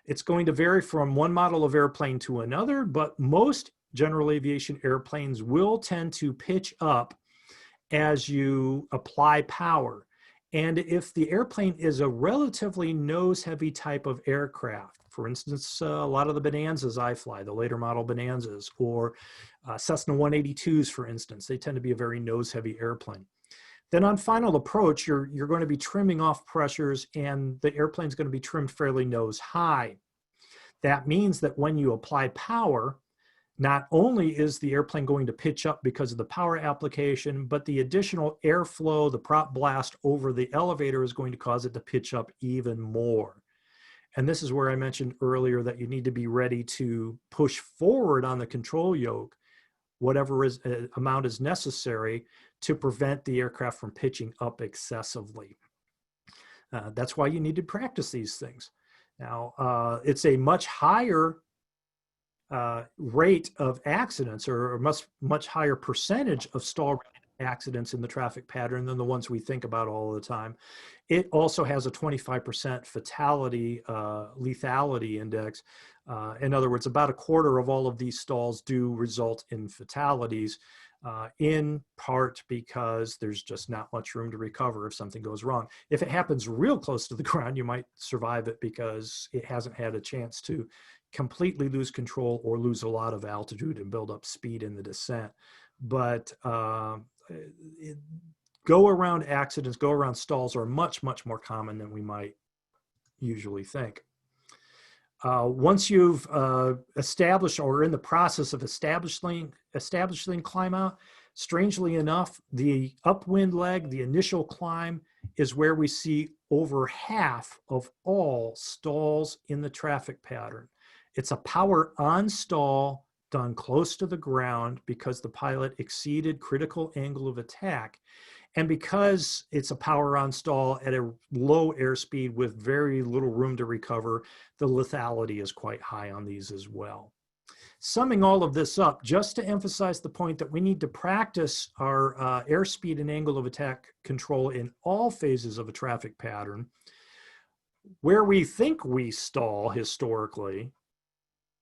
It's going to vary from one model of airplane to another, but most general aviation airplanes will tend to pitch up as you apply power. And if the airplane is a relatively nose-heavy type of aircraft, For instance, a lot of the Bonanzas I fly, the later model Bonanzas, or Cessna 182s, for instance, they tend to be a very nose-heavy airplane. Then on final approach, you're going to be trimming off pressures, and the airplane's going to be trimmed fairly nose high. That means that when you apply power, not only is the airplane going to pitch up because of the power application, but the additional airflow, the prop blast over the elevator is going to cause it to pitch up even more. And this is where I mentioned earlier that you need to be ready to push forward on the control yoke, whatever amount is necessary to prevent the aircraft from pitching up excessively. That's why you need to practice these things. Now, it's a much higher rate of accidents, or a much higher percentage of stall accidents in the traffic pattern than the ones we think about all the time. It also has a 25% fatality lethality index. In other words, about a quarter of all of these stalls do result in fatalities, in part because there's just not much room to recover if something goes wrong. If it happens real close to the ground, you might survive it because it hasn't had a chance to completely lose control or lose a lot of altitude and build up speed in the descent. But go around accidents, go around stalls are much, much more common than we might usually think. Once you've established or are in the process of establishing climb out, strangely enough, the upwind leg, the initial climb, is where we see over half of all stalls in the traffic pattern. It's a power on stall done close to the ground because the pilot exceeded critical angle of attack. And because it's a power on stall at a low airspeed with very little room to recover, the lethality is quite high on these as well. Summing all of this up, just to emphasize the point that we need to practice our airspeed and angle of attack control in all phases of a traffic pattern. Where we think we stall historically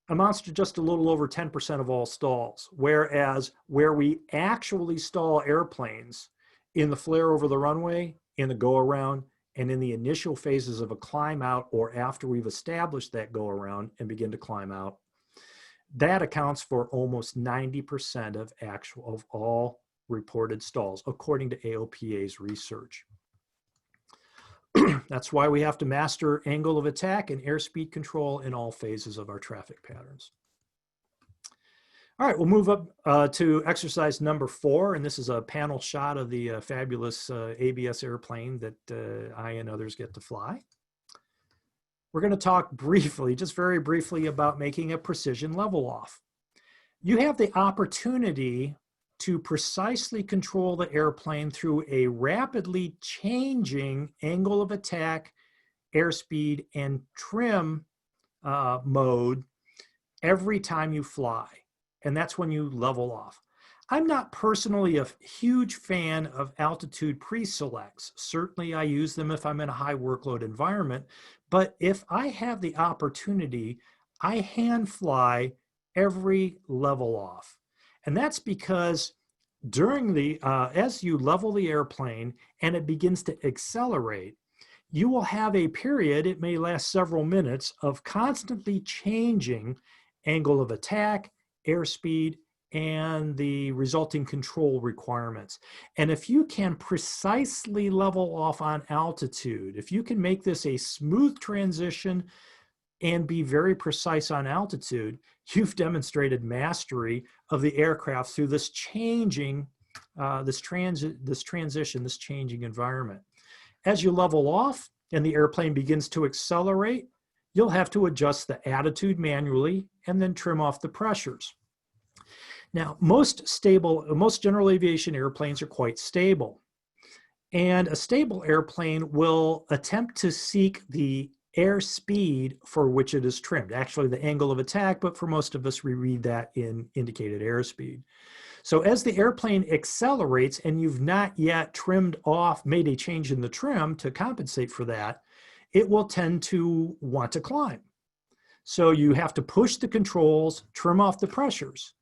amounts to just a little over 10% of all stalls, whereas where we actually stall airplanes in the flare over the runway, in the go around, and in the initial phases of a climb out, or after we've established that go around and begin to climb out, that accounts for almost 90% of all reported stalls, according to AOPA's research. That's why we have to master angle of attack and airspeed control in all phases of our traffic patterns. All right, we'll move up to exercise number 4, and this is a panel shot of the fabulous ABS airplane that I and others get to fly. We're going to talk briefly, just very briefly, about making a precision level off. You have the opportunity to precisely control the airplane through a rapidly changing angle of attack, airspeed, and trim mode every time you fly. And that's when you level off. I'm not personally a huge fan of altitude pre-selects. Certainly I use them if I'm in a high workload environment, but if I have the opportunity, I hand fly every level off. And that's because during as you level the airplane and it begins to accelerate, you will have a period, it may last several minutes, of constantly changing angle of attack, airspeed, and the resulting control requirements. And if you can precisely level off on altitude, if you can make this a smooth transition and be very precise on altitude, you've demonstrated mastery of the aircraft through this changing, this transition, this changing environment. As you level off and the airplane begins to accelerate, you'll have to adjust the attitude manually and then trim off the pressures. Now, most general aviation airplanes are quite stable. And a stable airplane will attempt to seek the airspeed for which it is trimmed, actually the angle of attack, but for most of us, we read that in indicated airspeed. So as the airplane accelerates and you've not yet trimmed off, made a change in the trim to compensate for that, it will tend to want to climb. So you have to push the controls, trim off the pressures.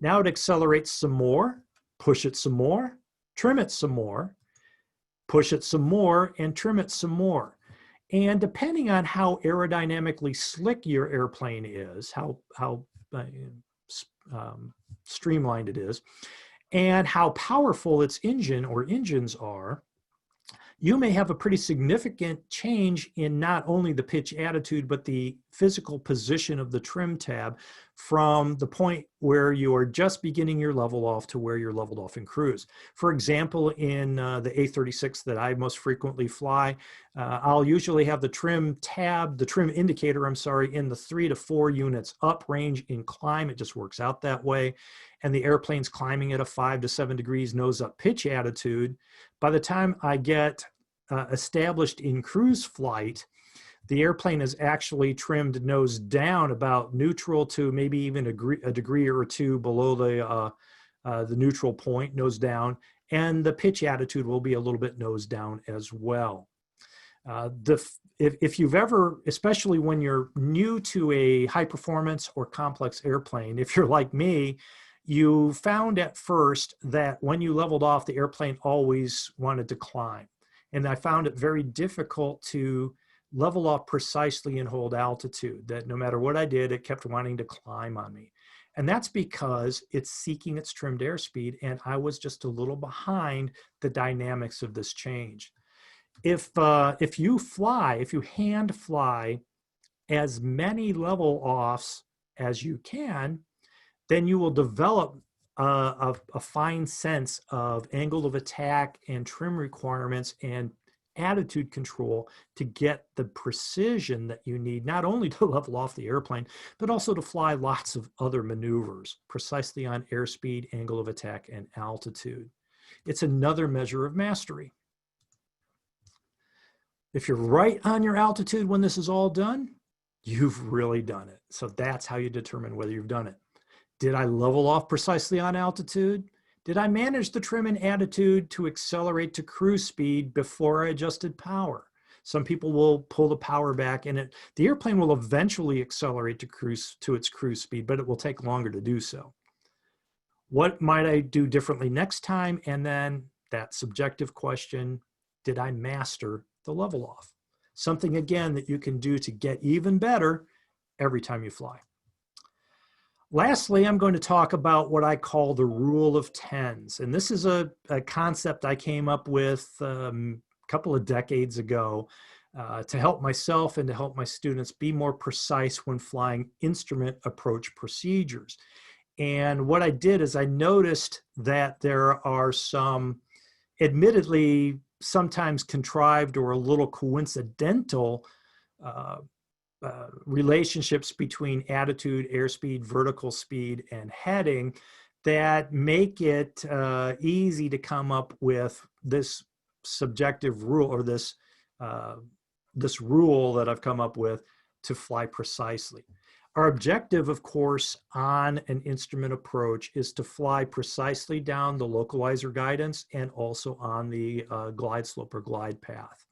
Now it accelerates some more, push it some more, trim it some more, push it some more, and trim it some more. And depending on how aerodynamically slick your airplane is, how streamlined it is, and how powerful its engine or engines are, you may have a pretty significant change in not only the pitch attitude, but the physical position of the trim tab from the point where you are just beginning your level off to where you're leveled off in cruise. For example, in the A36 that I most frequently fly, I'll usually have the trim tab, the trim indicator, I'm sorry, in the 3 to 4 units up range in climb. It just works out that way. And the airplane's climbing at a 5 to 7 degrees nose up pitch attitude. By the time I get established in cruise flight, the airplane is actually trimmed nose down about neutral to maybe even a degree or two below the neutral point, nose down, and the pitch attitude will be a little bit nose down as well. If you've ever, especially when you're new to a high performance or complex airplane, if you're like me, you found at first that when you leveled off, the airplane always wanted to climb. And I found it very difficult to level off precisely and hold altitude, that no matter what I did, it kept wanting to climb on me. And that's because it's seeking its trimmed airspeed, and I was just a little behind the dynamics of this change. If you hand fly as many level offs as you can, then you will develop a fine sense of angle of attack and trim requirements and attitude control to get the precision that you need, not only to level off the airplane, but also to fly lots of other maneuvers precisely on airspeed, angle of attack, and altitude. It's another measure of mastery. If you're right on your altitude when this is all done, you've really done it. So that's how you determine whether you've done it. Did I level off precisely on altitude? Did I manage the trim and attitude to accelerate to cruise speed before I adjusted power? Some people will pull the power back, and the airplane will eventually accelerate to its cruise speed, but it will take longer to do so. What might I do differently next time? And then that subjective question, did I master the level off? Something, again, that you can do to get even better every time you fly. Lastly, I'm going to talk about what I call the rule of tens. And this is a concept I came up with a couple of decades ago to help myself and to help my students be more precise when flying instrument approach procedures. And what I did is I noticed that there are some, admittedly, sometimes contrived or a little coincidental relationships between attitude, airspeed, vertical speed, and heading that make it easy to come up with this subjective rule, or this rule that I've come up with to fly precisely. Our objective, of course, on an instrument approach is to fly precisely down the localizer guidance and also on the glide slope or glide path.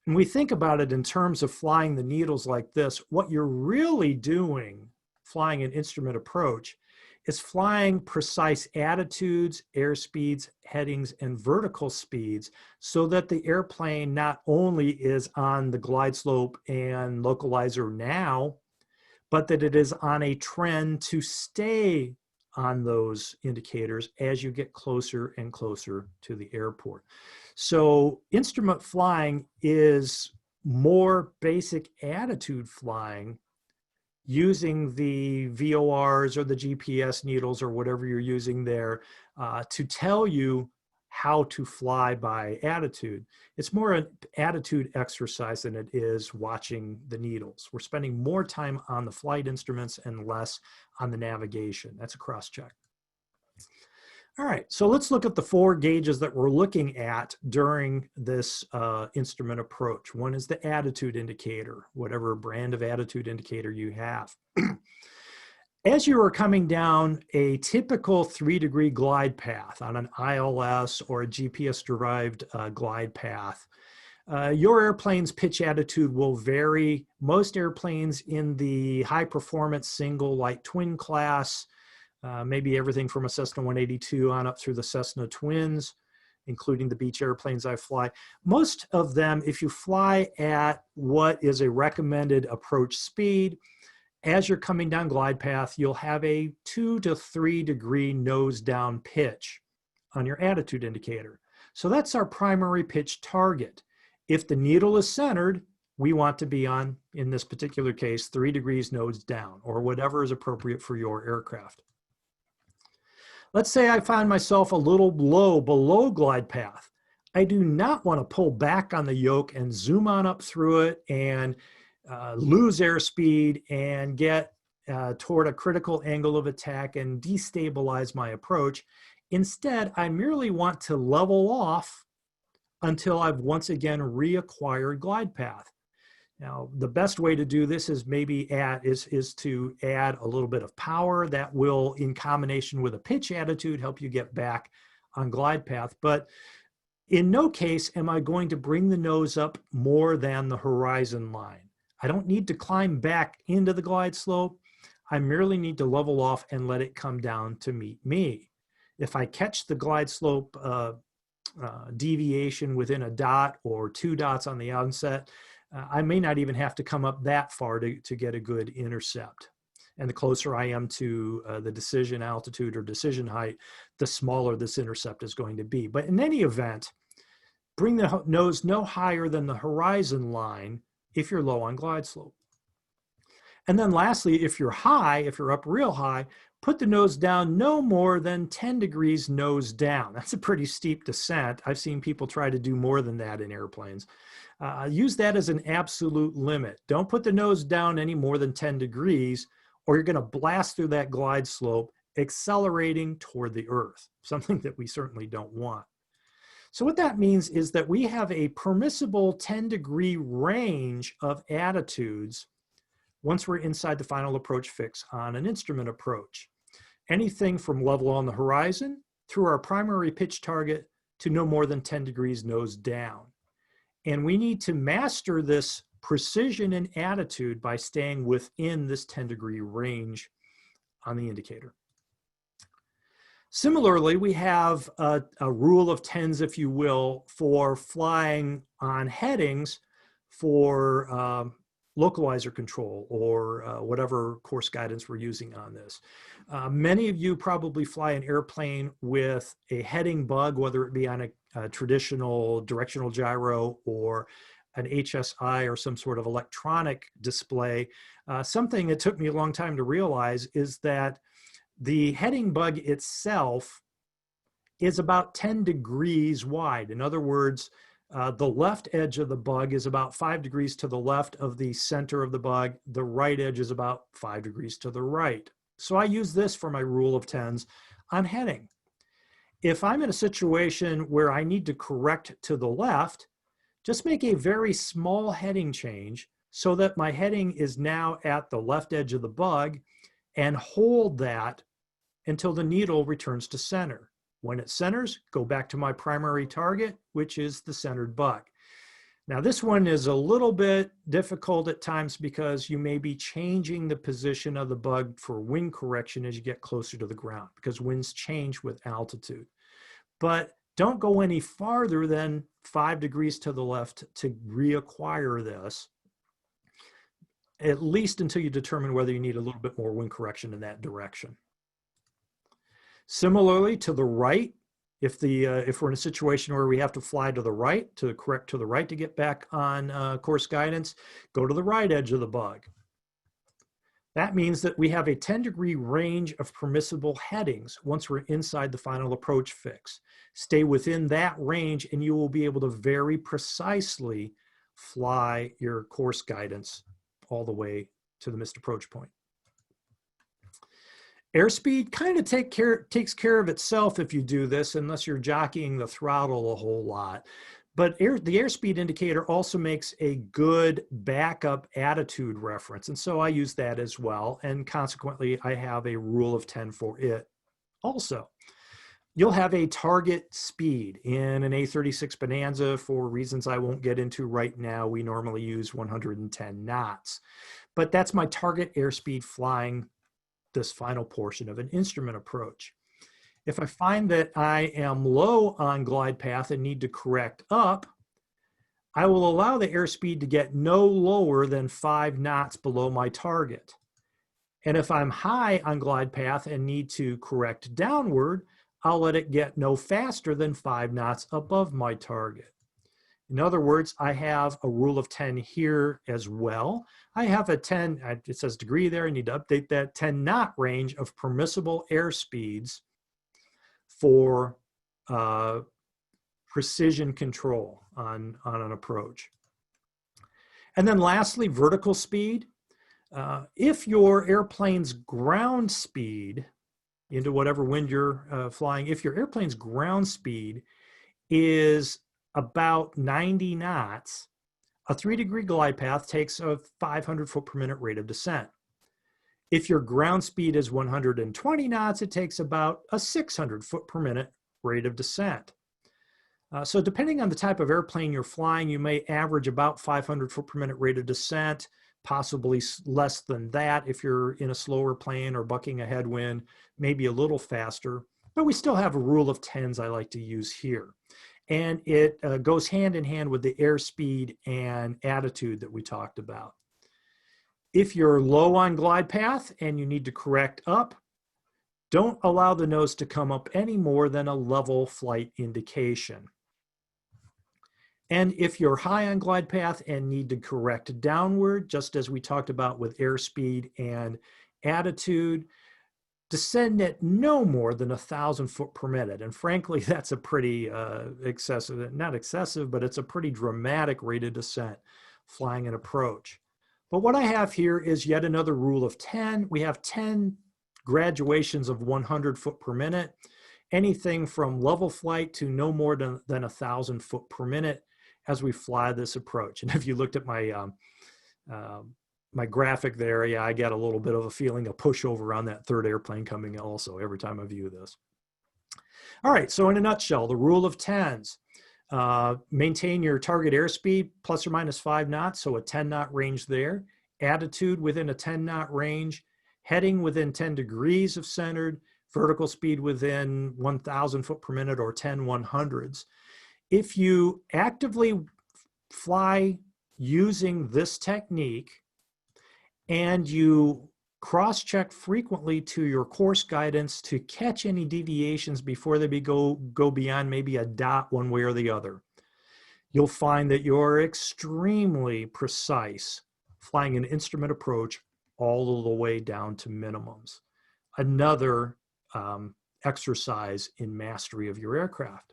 When we think about it in terms of flying the needles like this, what you're really doing flying an instrument approach is flying precise attitudes, airspeeds, headings, and vertical speeds so that the airplane not only is on the glide slope and localizer now, but that it is on a trend to stay on those indicators as you get closer and closer to the airport. So instrument flying is more basic attitude flying using the VORs or the GPS needles or whatever you're using there to tell you how to fly by attitude. It's more an attitude exercise than it is watching the needles. We're spending more time on the flight instruments and less on the navigation. That's a cross check. All right, so let's look at the 4 gauges that we're looking at during this instrument approach. One is the attitude indicator, whatever brand of attitude indicator you have. As you are coming down a typical 3-degree glide path on an ILS or a GPS-derived glide path, your airplane's pitch attitude will vary. Most airplanes in the high-performance single light twin class, maybe everything from a Cessna 182 on up through the Cessna Twins, including the beach airplanes I fly. Most of them, if you fly at what is a recommended approach speed, as you're coming down glide path, you'll have a 2 to 3 degree nose down pitch on your attitude indicator. So that's our primary pitch target. If the needle is centered, we want to be on, in this particular case, 3 degrees nose down, or whatever is appropriate for your aircraft. Let's say I find myself a little low below glide path. I do not want to pull back on the yoke and zoom on up through it and lose airspeed and get toward a critical angle of attack and destabilize my approach. Instead, I merely want to level off until I've once again reacquired glide path. Now, the best way to do this is maybe is to add a little bit of power that will, in combination with a pitch attitude, help you get back on glide path. But in no case am I going to bring the nose up more than the horizon line. I don't need to climb back into the glide slope. I merely need to level off and let it come down to meet me. If I catch the glide slope deviation within a dot or 2 dots on the onset, I may not even have to come up that far to get a good intercept. And the closer I am to the decision altitude or decision height, the smaller this intercept is going to be. But in any event, bring the nose no higher than the horizon line if you're low on glide slope. And then lastly, if you're high, if you're up real high, put the nose down no more than 10 degrees nose down. That's a pretty steep descent. I've seen people try to do more than that in airplanes. Use that as an absolute limit. Don't put the nose down any more than 10 degrees, or you're going to blast through that glide slope, accelerating toward the earth, something that we certainly don't want. So what that means is that we have a permissible 10-degree range of attitudes once we're inside the final approach fix on an instrument approach. Anything from level on the horizon through our primary pitch target to no more than 10 degrees nose down. And we need to master this precision and attitude by staying within this 10-degree range on the indicator. Similarly, we have a rule of tens, if you will, for flying on headings for localizer control or whatever course guidance we're using on this. Many of you probably fly an airplane with a heading bug, whether it be on a traditional directional gyro or an HSI or some sort of electronic display. Something that took me a long time to realize is that the heading bug itself is about 10 degrees wide. In other words, the left edge of the bug is about 5 degrees to the left of the center of the bug. The right edge is about 5 degrees to the right. So I use this for my rule of tens on heading. If I'm in a situation where I need to correct to the left, just make a very small heading change so that my heading is now at the left edge of the bug, and hold that until the needle returns to center. When it centers, go back to my primary target, which is the centered bug. Now this one is a little bit difficult at times because you may be changing the position of the bug for wind correction as you get closer to the ground, because winds change with altitude. But don't go any farther than 5 degrees to the left to reacquire this, at least until you determine whether you need a little bit more wind correction in that direction. Similarly, to the right, if we're in a situation where we have to fly to the right, to correct to the right to get back on course guidance, go to the right edge of the bug. That means that we have a 10-degree range of permissible headings once we're inside the final approach fix. Stay within that range and you will be able to very precisely fly your course guidance all the way to the missed approach point. Airspeed kind of takes care of itself if you do this, unless you're jockeying the throttle a whole lot. But the airspeed indicator also makes a good backup attitude reference. And so I use that as well. And consequently, I have a rule of 10 for it also. You'll have a target speed in an A36 Bonanza for reasons I won't get into right now. We normally use 110 knots. But that's my target airspeed flying this final portion of an instrument approach. If I find that I am low on glide path and need to correct up, I will allow the airspeed to get no lower than 5 knots below my target. And if I'm high on glide path and need to correct downward, I'll let it get no faster than 5 knots above my target. In other words, I have a rule of 10 here as well. I have a 10, it says degree there, I need to update that, 10 knot range of permissible airspeeds for precision control on an approach. And then lastly, vertical speed. If your airplane's ground speed, into whatever wind you're flying, if your airplane's ground speed is about 90 knots, a 3-degree glide path takes a 500 foot per minute rate of descent. If your ground speed is 120 knots, it takes about a 600 foot per minute rate of descent. So depending on the type of airplane you're flying, you may average about 500 foot per minute rate of descent, possibly less than that if you're in a slower plane or bucking a headwind, maybe a little faster. But we still have a rule of 10s I like to use here. And it goes hand in hand with the airspeed and attitude that we talked about. If you're low on glide path and you need to correct up, don't allow the nose to come up any more than a level flight indication. And if you're high on glide path and need to correct downward, just as we talked about with airspeed and attitude, descend at no more than 1,000 foot per minute. And frankly, that's a pretty excessive, not excessive, but it's a pretty dramatic rate of descent flying an approach. But what I have here is yet another rule of 10. We have 10 graduations of 100 foot per minute, anything from level flight to no more than 1,000 foot per minute as we fly this approach. And if you looked at my my graphic there, yeah, I get a little bit of a feeling of pushover on that third airplane coming also every time I view this. All right, so in a nutshell, the rule of 10s. Maintain your target airspeed plus or minus 5 knots, so a 10 knot range there. Attitude within a 10 knot range. Heading within 10 degrees of centered. Vertical speed within 1,000 foot per minute or 10 100s. If you actively fly using this technique and you cross-check frequently to your course guidance to catch any deviations before they go beyond maybe a dot one way or the other, you'll find that you're extremely precise flying an instrument approach all the way down to minimums. Another exercise in mastery of your aircraft.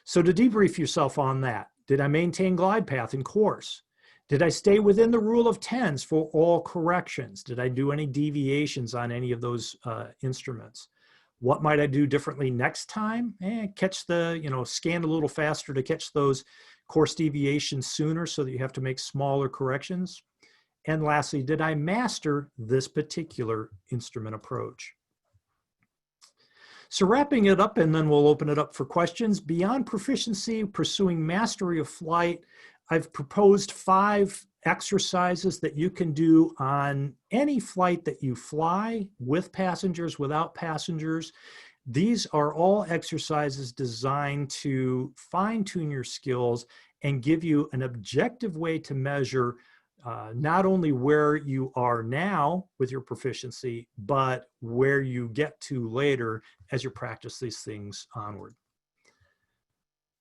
So to debrief yourself on that, did I maintain glide path in course? Did I stay within the rule of 10s for all corrections? Did I do any deviations on any of those instruments? What might I do differently next time? Catch the, scan a little faster to catch those course deviations sooner so that you have to make smaller corrections. And lastly, did I master this particular instrument approach? So wrapping it up, and then we'll open it up for questions. Beyond proficiency, pursuing mastery of flight, I've proposed 5 exercises that you can do on any flight that you fly, with passengers, without passengers. These are all exercises designed to fine-tune your skills and give you an objective way to measure not only where you are now with your proficiency, but where you get to later as you practice these things onward.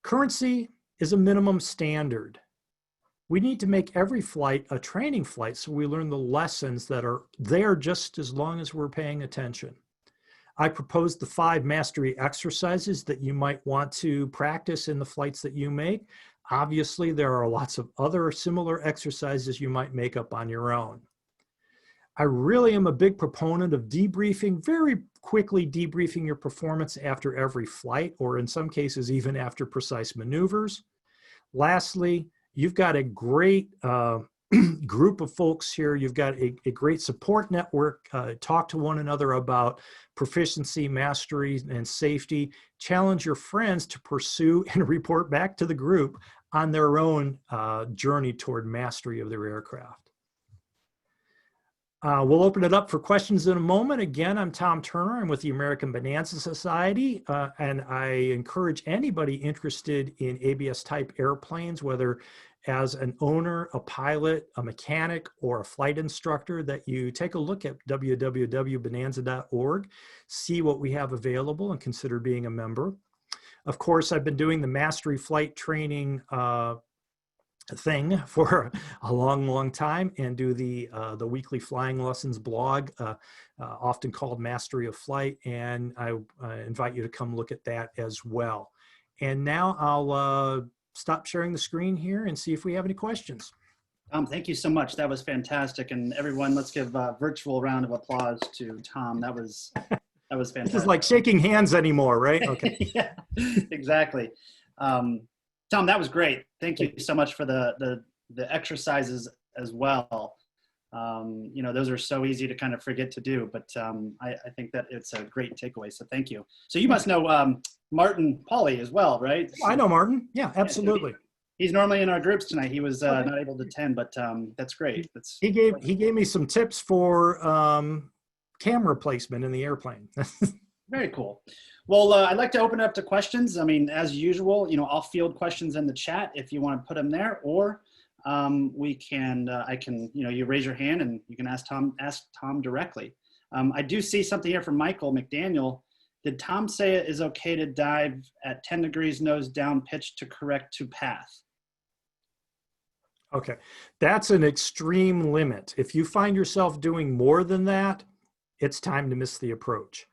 Currency is a minimum standard. We need to make every flight a training flight so we learn the lessons that are there just as long as we're paying attention. I proposed the 5 mastery exercises that you might want to practice in the flights that you make. Obviously, there are lots of other similar exercises you might make up on your own. I really am a big proponent of debriefing, very quickly debriefing your performance after every flight, or in some cases, even after precise maneuvers. Lastly, you've got a great group of folks here. You've got a great support network. Talk to one another about proficiency, mastery, and safety. Challenge your friends to pursue and report back to the group on their own journey toward mastery of their aircraft. We'll open it up for questions in a moment. Again, I'm Tom Turner. I'm with the American Bonanza Society, and I encourage anybody interested in ABS type airplanes, whether as an owner, a pilot, a mechanic, or a flight instructor, that you take a look at www.bonanza.org, see what we have available, and consider being a member. Of course, I've been doing the Mastery Flight Training thing for a long time, and do the weekly flying lessons blog, often called Mastery of Flight, and I invite you to come look at that as well. And now I'll stop sharing the screen here and see if we have any questions. Tom, thank you so much. That was fantastic. And everyone, let's give a virtual round of applause to Tom. That was fantastic. This is like shaking hands anymore, right? Okay. Yeah, exactly. Tom, that was great. Thank you so much for the exercises as well. Those are so easy to kind of forget to do, but I think that it's a great takeaway. So thank you. So you must know Martin Pauly as well, right? I know Martin. Yeah, absolutely. He's normally in our groups tonight. He was not able to attend, but that's great. He gave me some tips for camera placement in the airplane. Very cool. Well, I'd like to open up to questions. I mean, as usual, I'll field questions in the chat if you want to put them there, or I can, you raise your hand and you can ask Tom directly. I do see something here from Michael McDaniel. Did Tom say it is okay to dive at 10 degrees nose down pitch to correct to path? Okay, that's an extreme limit. If you find yourself doing more than that, it's time to miss the approach.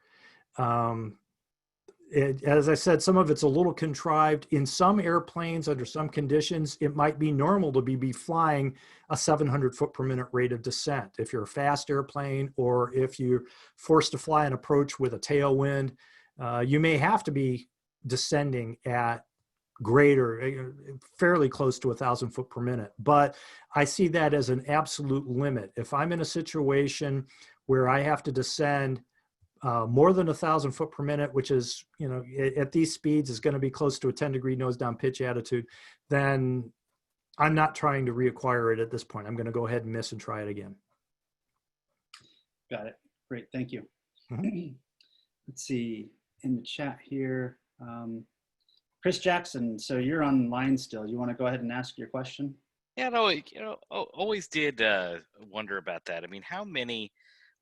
As I said, some of it's a little contrived. In some airplanes, under some conditions, it might be normal to be flying a 700 foot per minute rate of descent. If you're a fast airplane, or if you're forced to fly an approach with a tailwind, you may have to be descending at greater, fairly close to 1,000 foot per minute. But I see that as an absolute limit. If I'm in a situation where I have to descend more than 1,000 foot per minute, which is, at these speeds is going to be close to a 10-degree nose down pitch attitude, then I'm not trying to reacquire it at this point. I'm going to go ahead and miss and try it again. Got it. Great. Thank you. Mm-hmm. Let's see in the chat here. Chris Jackson, so you're online still. You want to go ahead and ask your question? Yeah, no, always did wonder about that. I mean,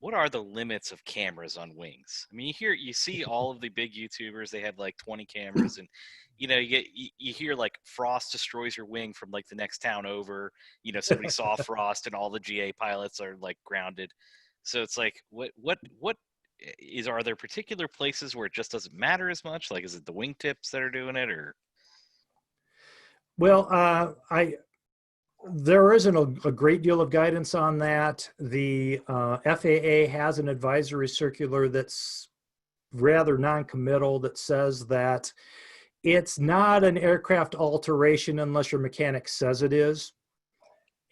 what are the limits of cameras on wings? I mean, you see all of the big YouTubers, they have like 20 cameras, and you hear like Frost destroys your wing from like the next town over. Somebody saw Frost and all the GA pilots are like grounded. So it's like, are there particular places where it just doesn't matter as much? Like, is it the wingtips that are doing it, or? Well, there isn't a great deal of guidance on that. The FAA has an advisory circular that's rather non-committal that says that it's not an aircraft alteration unless your mechanic says it is.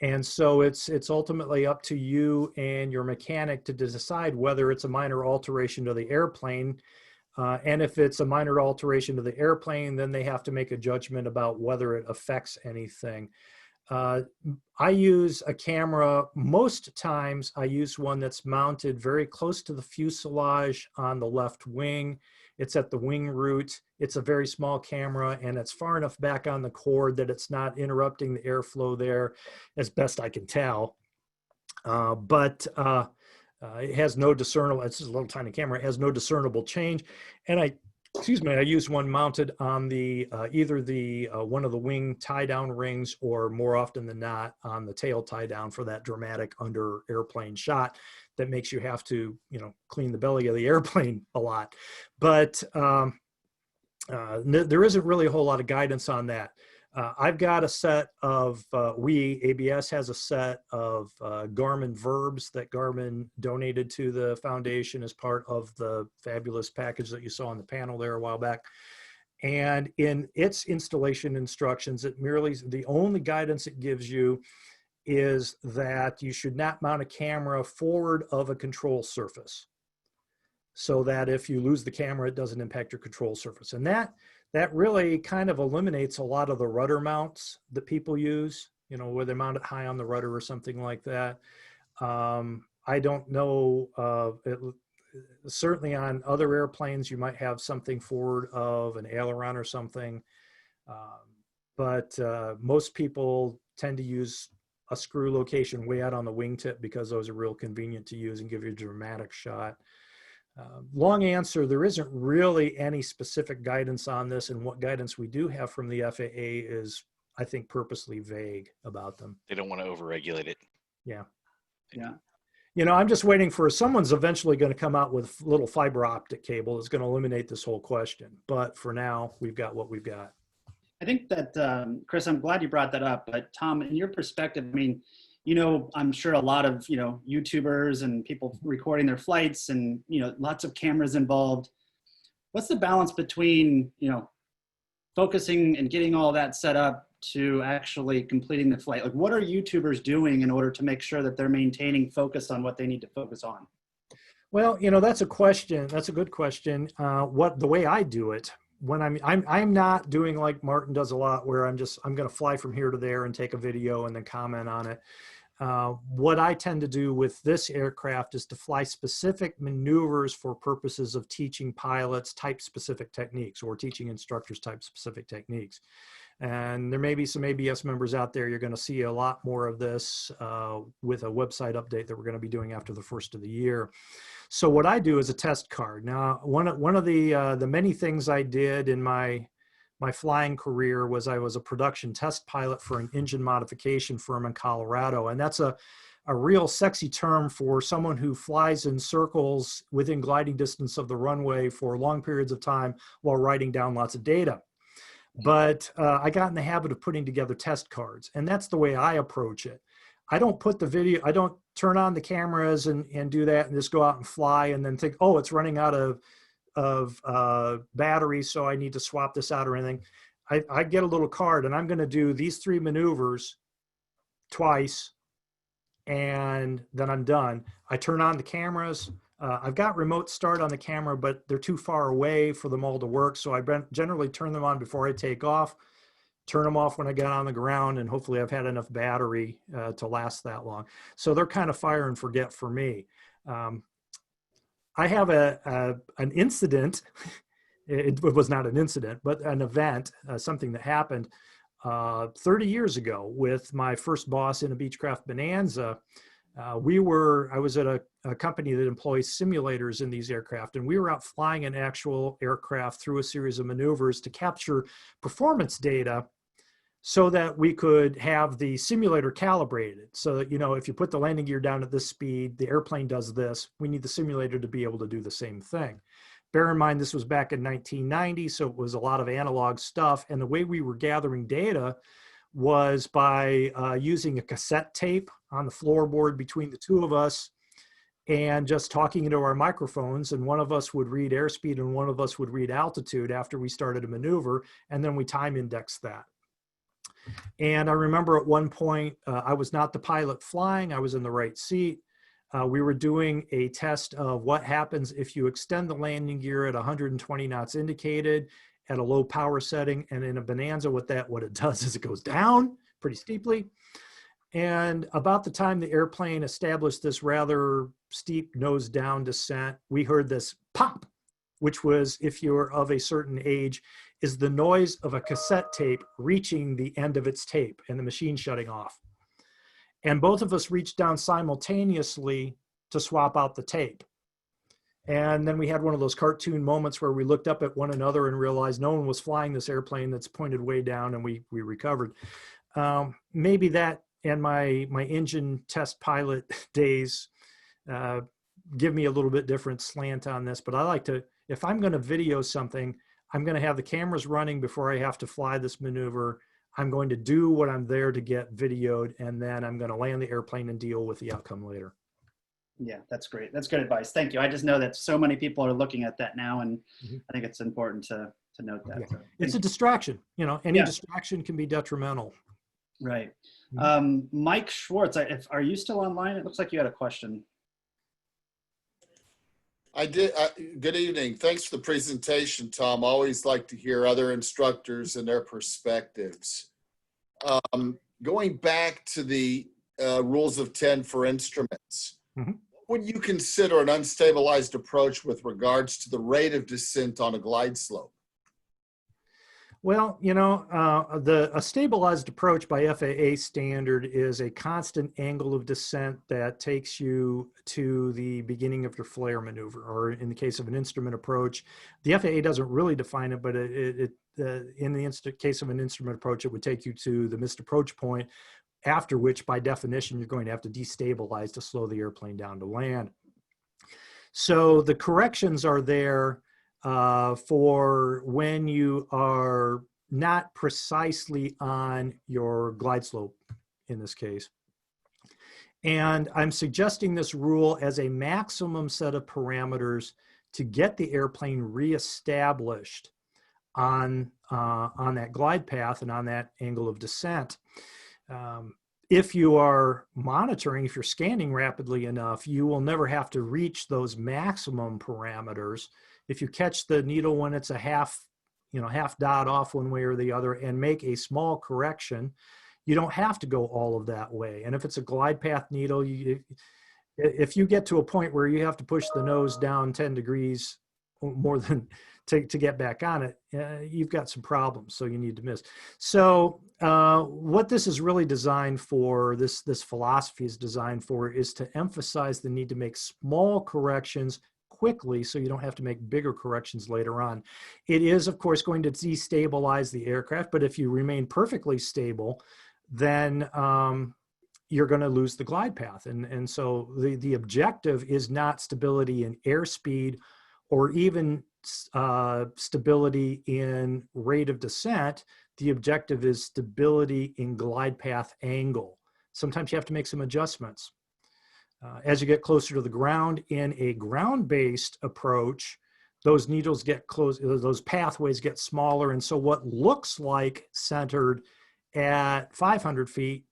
And so it's ultimately up to you and your mechanic to decide whether it's a minor alteration to the airplane. And if it's a minor alteration to the airplane, then they have to make a judgment about whether it affects anything. I use a camera, most times I use one that's mounted very close to the fuselage on the left wing. It's at the wing root. It's a very small camera, and it's far enough back on the cord that it's not interrupting the airflow there, as best I can tell. But it has no discernible, it's just a little tiny camera, it has no discernible change. And I use one mounted on the either the one of the wing tie-down rings, or more often than not on the tail tie-down for that dramatic under airplane shot that makes you have to, clean the belly of the airplane a lot. But there isn't really a whole lot of guidance on that. I've got a set of, ABS has a set of Garmin verbs that Garmin donated to the foundation as part of the fabulous package that you saw on the panel there a while back. And in its installation instructions, the only guidance it gives you is that you should not mount a camera forward of a control surface, so that if you lose the camera, it doesn't impact your control surface. And that really kind of eliminates a lot of the rudder mounts that people use, where they mount it high on the rudder or something like that. I don't know, certainly on other airplanes, you might have something forward of an aileron or something. But most people tend to use a screw location way out on the wingtip because those are real convenient to use and give you a dramatic shot. Long answer, there isn't really any specific guidance on this, and what guidance we do have from the FAA is, I think, purposely vague about them. They don't want to overregulate it. Yeah. Yeah. You know, I'm just waiting for someone's eventually going to come out with little fiber optic cable that's going to eliminate this whole question. But for now, we've got what we've got. I think that, Chris, I'm glad you brought that up. But Tom, in your perspective, I mean, you know, I'm sure a lot of, you know, YouTubers and people recording their flights and, you know, lots of cameras involved. What's the balance between, you know, focusing and getting all that set up to actually completing the flight? Like, what are YouTubers doing in order to make sure that they're maintaining focus on what they need to focus on? Well, you know, that's a question. That's a good question. The way I do it, when I'm not doing like Martin does a lot, where I'm going to fly from here to there and take a video and then comment on it. What I tend to do with this aircraft is to fly specific maneuvers for purposes of teaching pilots type specific techniques, or teaching instructors type specific techniques. And there may be some ABS members out there. You're going to see a lot more of this with a website update that we're going to be doing after the first of the year. So what I do is a test card. Now, one of the many things I did in my flying career was I was a production test pilot for an engine modification firm in Colorado. And that's a real sexy term for someone who flies in circles within gliding distance of the runway for long periods of time while writing down lots of data. But I got in the habit of putting together test cards, and that's the way I approach it. I don't put the video, I don't turn on the cameras and do that and just go out and fly and then think, oh, it's running out of battery, so I need to swap this out or anything. I get a little card and I'm going to do these 3 maneuvers twice, and then I'm done. I turn on the cameras. I've got remote start on the camera, but they're too far away for them all to work. So I generally turn them on before I take off, turn them off when I get on the ground, and hopefully I've had enough battery to last that long. So they're kind of fire and forget for me. I have an incident. It was not an incident, but an event, something that happened 30 years ago with my first boss in a Beechcraft Bonanza. I was at a company that employs simulators in these aircraft, and we were out flying an actual aircraft through a series of maneuvers to capture performance data so that we could have the simulator calibrated. So that, you know, if you put the landing gear down at this speed, the airplane does this. We need the simulator to be able to do the same thing. Bear in mind, this was back in 1990, so it was a lot of analog stuff. And the way we were gathering data was by using a cassette tape on the floorboard between the two of us and just talking into our microphones. And one of us would read airspeed and one of us would read altitude after we started a maneuver, and then we time indexed that. And I remember at one point, I was not the pilot flying, I was in the right seat. We were doing a test of what happens if you extend the landing gear at 120 knots indicated at a low power setting. And in a Bonanza, what it does is it goes down pretty steeply. And about the time the airplane established this rather steep nose down descent, we heard this pop, which was, if you're of a certain age, is the noise of a cassette tape reaching the end of its tape and the machine shutting off. And both of us reached down simultaneously to swap out the tape. And then we had one of those cartoon moments where we looked up at one another and realized no one was flying this airplane that's pointed way down, and we recovered. Maybe that and my engine test pilot days give me a little bit different slant on this, but I like to, if I'm going to video something, I'm going to have the cameras running before I have to fly this maneuver. I'm going to do what I'm there to get videoed, and then I'm going to land the airplane and deal with the outcome later. Yeah, that's great. That's good advice. Thank you. I just know that so many people are looking at that now, and I think it's important to note that. Yeah. So, it's a distraction. You know, any distraction can be detrimental. Right. Mike Schwartz, are you still online? It looks like you had a question. I did. Good evening. Thanks for the presentation, Tom. Always like to hear other instructors and their perspectives. Going back to the rules of 10 for instruments, what would you consider an unstabilized approach with regards to the rate of descent on a glide slope? Well, a stabilized approach by FAA standard is a constant angle of descent that takes you to the beginning of your flare maneuver, or in the case of an instrument approach, the FAA doesn't really define it, but in the case of an instrument approach, it would take you to the missed approach point, after which, by definition, you're going to have to destabilize to slow the airplane down to land. So the corrections are there for when you are not precisely on your glide slope in this case. And I'm suggesting this rule as a maximum set of parameters to get the airplane reestablished on that glide path and on that angle of descent. If you are monitoring, if you're scanning rapidly enough, you will never have to reach those maximum parameters. If you catch the needle when it's a half dot off one way or the other and make a small correction, you don't have to go all of that way. And if it's a glide path needle, if you get to a point where you have to push the nose down 10 degrees more than to get back on it, you've got some problems, so you need to miss. So what this is really designed for, this philosophy is designed for, is to emphasize the need to make small corrections quickly so you don't have to make bigger corrections later on. It is, of course, going to destabilize the aircraft, but if you remain perfectly stable, then you're going to lose the glide path. And so the objective is not stability in airspeed or even stability in rate of descent. The objective is stability in glide path angle. Sometimes you have to make some adjustments. As you get closer to the ground in a ground-based approach, those needles get close, those pathways get smaller. And so what looks like centered at 500 feet,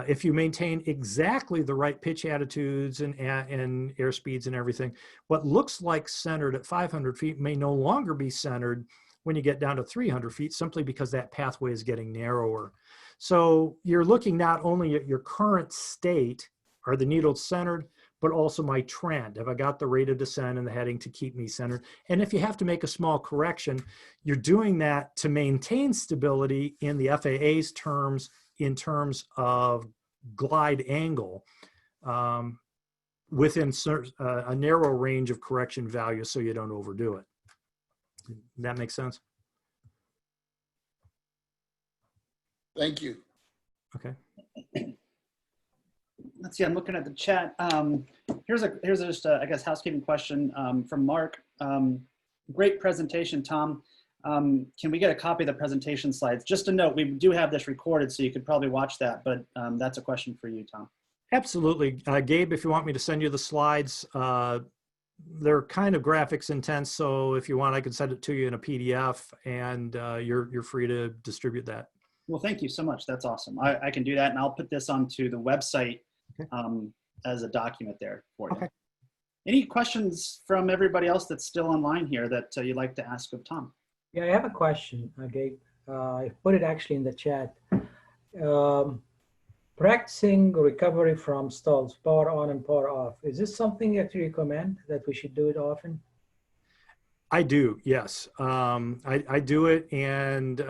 if you maintain exactly the right pitch attitudes and airspeeds and everything, what looks like centered at 500 feet may no longer be centered when you get down to 300 feet, simply because that pathway is getting narrower. So you're looking not only at your current state, are the needles centered, but also my trend. Have I got the rate of descent and the heading to keep me centered? And if you have to make a small correction, you're doing that to maintain stability in the FAA's terms, in terms of glide angle, within a narrow range of correction values so you don't overdo it. That makes sense? Thank you. Okay. Let's see, I'm looking at the chat. Here's just a, I guess, housekeeping question from Mark. Great presentation, Tom. Can we get a copy of the presentation slides? Just a note, we do have this recorded, so you could probably watch that, but that's a question for you, Tom. Absolutely. Gabe, if you want me to send you the slides, they're kind of graphics intense, so if you want, I can send it to you in a PDF, and you're free to distribute that. Well, thank you so much. That's awesome. I can do that, and I'll put this onto the website as a document there for you. Okay. Any questions from everybody else that's still online here that you'd like to ask of Tom? Yeah, I have a question, Gabe. I put it actually in the chat. Practicing recovery from stalls, power on and power off. Is this something that you recommend that we should do it often? I do, yes. I do it, and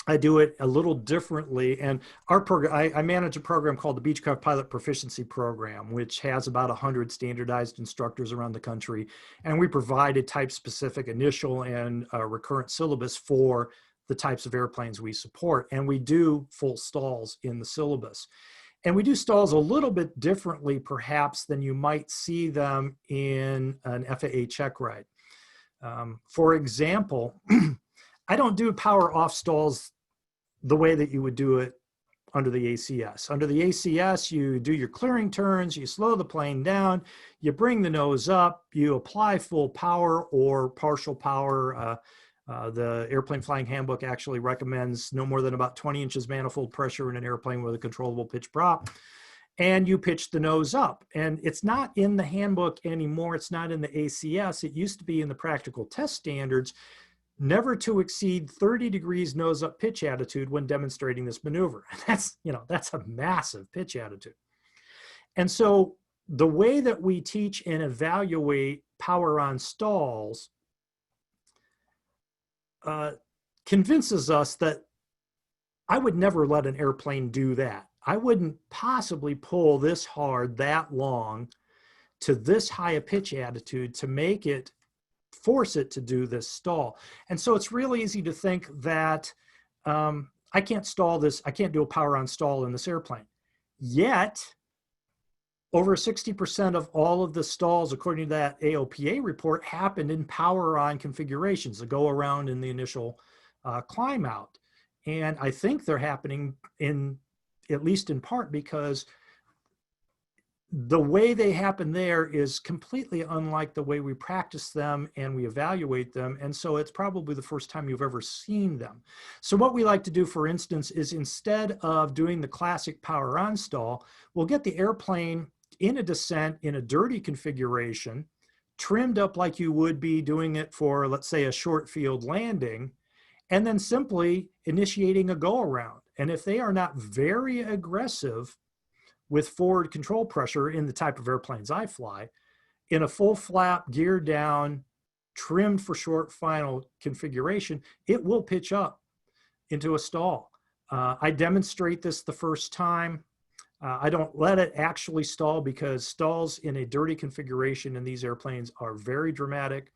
I do it a little differently. And our program, I manage a program called the Beechcraft Pilot Proficiency Program, which has about 100 standardized instructors around the country. And we provide a type-specific initial and recurrent syllabus for the types of airplanes we support. And we do full stalls in the syllabus. And we do stalls a little bit differently, perhaps, than you might see them in an FAA check ride. For example, I don't do power off stalls the way that you would do it under the ACS. Under the ACS, you do your clearing turns, you slow the plane down, you bring the nose up, you apply full power or partial power. The Airplane Flying Handbook actually recommends no more than about 20 inches manifold pressure in an airplane with a controllable pitch prop. And you pitch the nose up. And it's not in the handbook anymore. It's not in the ACS. It used to be in the practical test standards, never to exceed 30 degrees nose up pitch attitude when demonstrating this maneuver. That's a massive pitch attitude. And so the way that we teach and evaluate power on stalls convinces us that I would never let an airplane do that. I wouldn't possibly pull this hard that long to this high a pitch attitude to make it, force it to do this stall. And so it's really easy to think that I can't stall this, I can't do a power on stall in this airplane. Yet, over 60% of all of the stalls, according to that AOPA report, happened in power on configurations, the go around in the initial climb out. And I think they're happening in, at least in part, because the way they happen there is completely unlike the way we practice them and we evaluate them. And so it's probably the first time you've ever seen them. So what we like to do, for instance, is instead of doing the classic power on stall, we'll get the airplane in a descent in a dirty configuration, trimmed up like you would be doing it for, let's say, a short field landing, and then simply initiating a go around. And if they are not very aggressive with forward control pressure in the type of airplanes I fly, in a full flap, gear down, trimmed for short final configuration, it will pitch up into a stall. I demonstrate this the first time. I don't let it actually stall because stalls in a dirty configuration in these airplanes are very dramatic.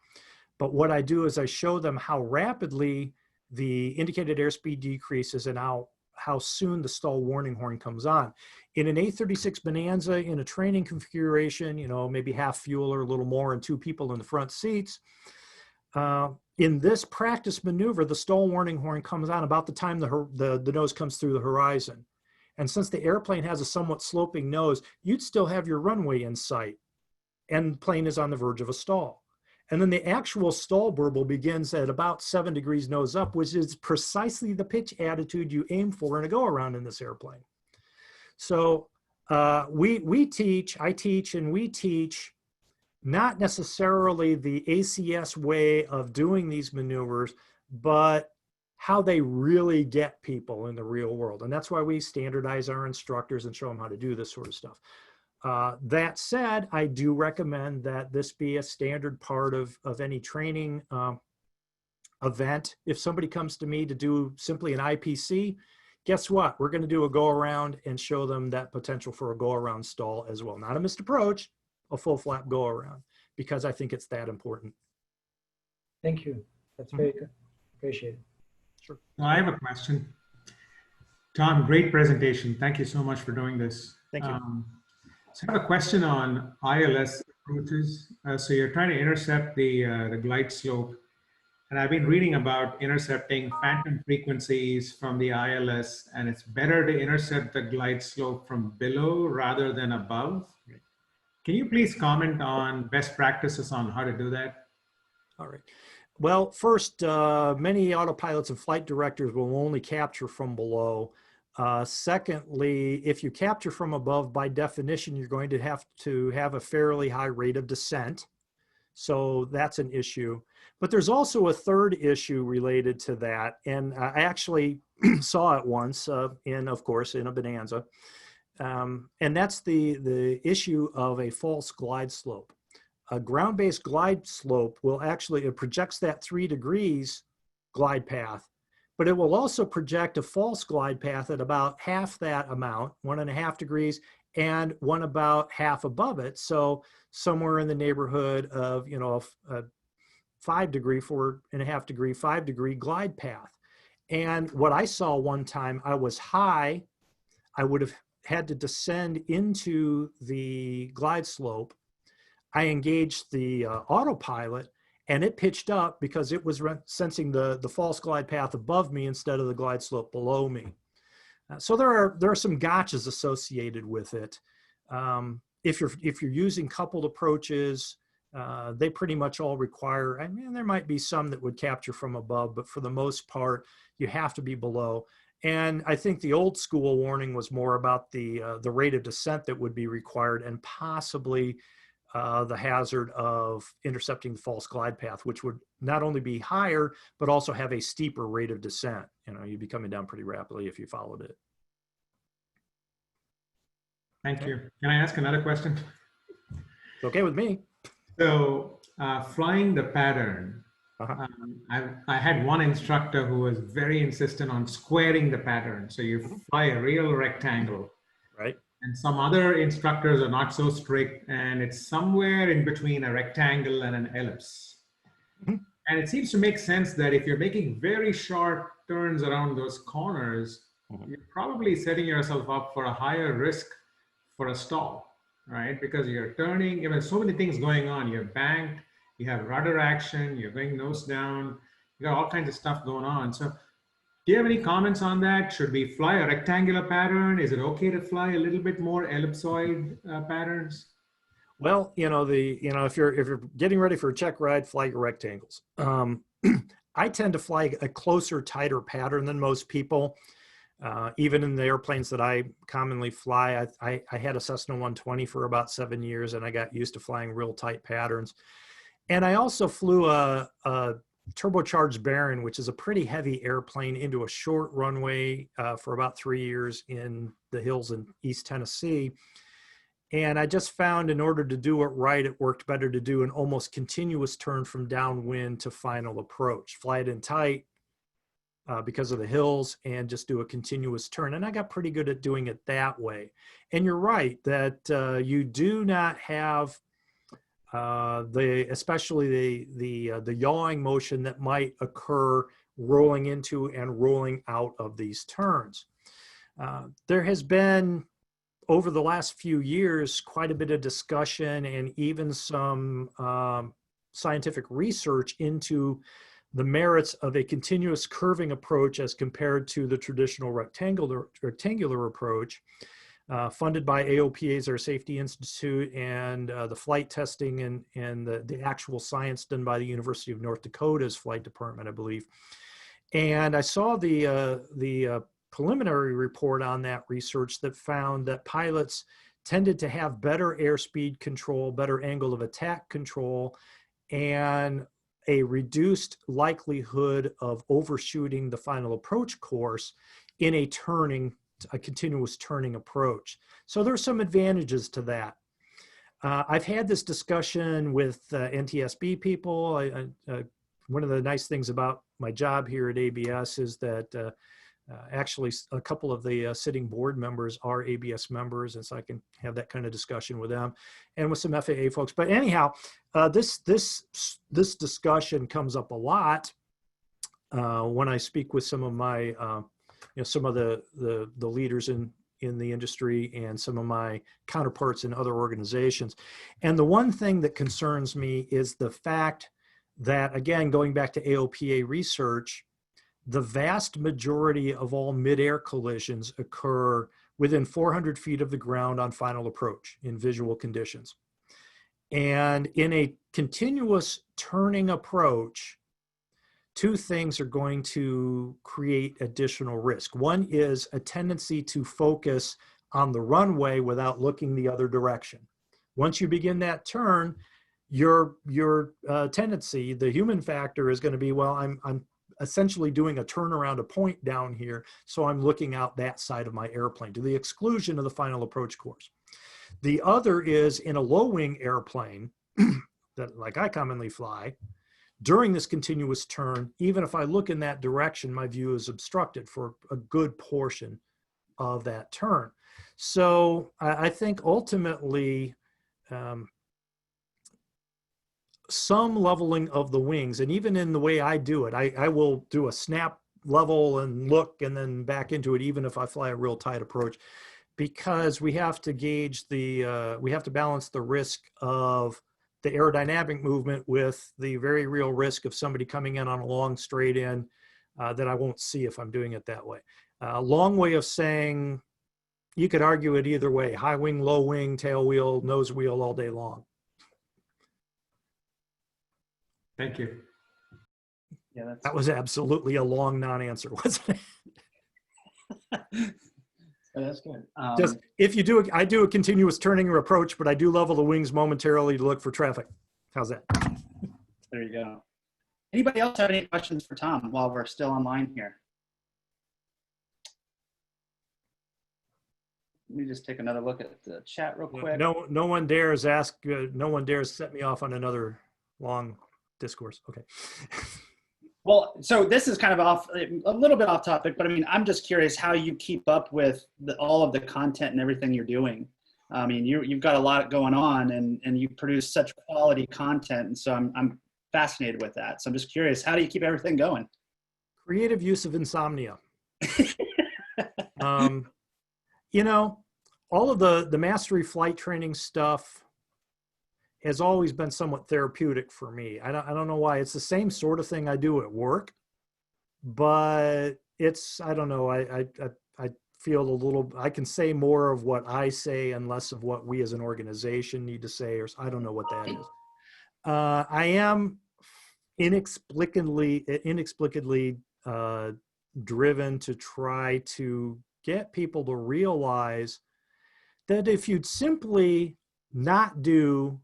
But what I do is I show them how rapidly the indicated airspeed decreases and how soon the stall warning horn comes on. In an A36 Bonanza in a training configuration, you know, maybe half fuel or a little more and 2 people in the front seats, in this practice maneuver, the stall warning horn comes on about the time the nose comes through the horizon. And since the airplane has a somewhat sloping nose, you'd still have your runway in sight and the plane is on the verge of a stall. And then the actual stall burble begins at about 7 degrees nose up, which is precisely the pitch attitude you aim for in a go around in this airplane. So we teach not necessarily the ACS way of doing these maneuvers, but how they really get people in the real world. And that's why we standardize our instructors and show them how to do this sort of stuff. That said, I do recommend that this be a standard part of any training event. If somebody comes to me to do simply an IPC, guess what? We're going to do a go around and show them that potential for a go around stall as well. Not a missed approach, a full flap go around, because I think it's that important. Thank you. That's very good. Appreciate it. Sure. Well, I have a question. Tom, great presentation. Thank you so much for doing this. Thank you. So I have a question on ILS approaches. So you're trying to intercept the glide slope. And I've been reading about intercepting phantom frequencies from the ILS, and it's better to intercept the glide slope from below rather than above. Can you please comment on best practices on how to do that? All right. Well, first, many autopilots and flight directors will only capture from below. Secondly, if you capture from above, by definition, you're going to have a fairly high rate of descent. So that's an issue. But there's also a third issue related to that. And I actually saw it once of course, in a Bonanza. And that's the issue of a false glide slope. A ground-based glide slope will actually, it projects that 3 degrees glide path, but it will also project a false glide path at about half that amount, 1.5 degrees, and one about half above it. So somewhere in the neighborhood of, you know, a 5 degree, 4.5 degree, 5 degree glide path. And what I saw one time, I was high, I would have had to descend into the glide slope. I engaged the autopilot and it pitched up because it was sensing the false glide path above me instead of the glide slope below me. So there are some gotchas associated with it. If you're using coupled approaches, they pretty much all require, I mean, there might be some that would capture from above, but for the most part, you have to be below. And I think the old school warning was more about the rate of descent that would be required and possibly the hazard of intercepting the false glide path, which would not only be higher, but also have a steeper rate of descent. You know, you'd be coming down pretty rapidly if you followed it. Thank you. Can I ask another question? It's okay with me. So flying the pattern, Uh-huh. I had one instructor who was very insistent on squaring the pattern. So you fly a real rectangle. Right. And some other instructors are not so strict, and it's somewhere in between a rectangle and an ellipse. Mhm. And it seems to make sense that if you're making very sharp turns around those corners, you're probably setting yourself up for a higher risk for a stall, right? Because you're turning, so many things going on. You're banked, you have rudder action, you're going nose down, you got all kinds of stuff going on. So do you have any comments on that? Should we fly a rectangular pattern? Is it okay to fly a little bit more ellipsoid patterns? Well, if you're getting ready for a check ride, fly your rectangles. I tend to fly a closer, tighter pattern than most people. Even in the airplanes that I commonly fly, I had a Cessna 120 for about 7 years, and I got used to flying real tight patterns. And I also flew a turbocharged Baron, which is a pretty heavy airplane, into a short runway for about 3 years in the hills in East Tennessee. And I just found in order to do it right, it worked better to do an almost continuous turn from downwind to final approach. Fly it in tight because of the hills and just do a continuous turn. And I got pretty good at doing it that way. And you're right that you do not have especially the yawing motion that might occur rolling into and rolling out of these turns. There has been, over the last few years, quite a bit of discussion and even some scientific research into the merits of a continuous curving approach as compared to the traditional rectangular approach, funded by AOPA's Air Safety Institute, and the flight testing and the actual science done by the University of North Dakota's flight department, I believe. And I saw the preliminary report on that research that found that pilots tended to have better airspeed control, better angle of attack control, and a reduced likelihood of overshooting the final approach course in a continuous turning approach. So there's some advantages to that. I've had this discussion with NTSB people. One of the nice things about my job here at ABS is that actually a couple of the sitting board members are ABS members, and so I can have that kind of discussion with them and with some FAA folks. But anyhow, this discussion comes up a lot when I speak with some of my some of the leaders in the industry and some of my counterparts in other organizations. And the one thing that concerns me is the fact that, again, going back to AOPA research, the vast majority of all mid-air collisions occur within 400 feet of the ground on final approach in visual conditions. And in a continuous turning approach, two things are going to create additional risk. One is a tendency to focus on the runway without looking the other direction. Once you begin that turn, your tendency, the human factor, is going to be, well, I'm essentially doing a turnaround, a point down here, so I'm looking out that side of my airplane to the exclusion of the final approach course. The other is in a low-wing airplane that, like I commonly fly, during this continuous turn, even if I look in that direction, my view is obstructed for a good portion of that turn. So I think ultimately some leveling of the wings, and even in the way I do it, I will do a snap level and look and then back into it, even if I fly a real tight approach, because we have to gauge we have to balance the risk of the aerodynamic movement with the very real risk of somebody coming in on a long straight in that I won't see if I'm doing it that way. A long way of saying, you could argue it either way: high wing, low wing, tail wheel, nose wheel, all day long. Thank you. Yeah, that was absolutely a long non-answer, wasn't it? That's good. Just if you do, I do a continuous turning or approach, but I do level the wings momentarily to look for traffic. How's that? There you go. Anybody else have any questions for Tom while we're still online here? Let me just take another look at the chat real quick. No one dares ask, no one dares set me off on another long discourse. Okay. Well, so this is kind of a little bit off topic, but I mean, I'm just curious how you keep up with all of the content and everything you're doing. I mean, you've got a lot going on, and you produce such quality content, and so I'm fascinated with that. So I'm just curious, how do you keep everything going? Creative use of insomnia. You know, all of the mastery flight training stuff has always been somewhat therapeutic for me. I don't know why. It's the same sort of thing I do at work, but I don't know. I feel a little, I can say more of what I say and less of what we as an organization need to say, or I don't know what that is. I am inexplicably driven to try to get people to realize that if you'd simply not do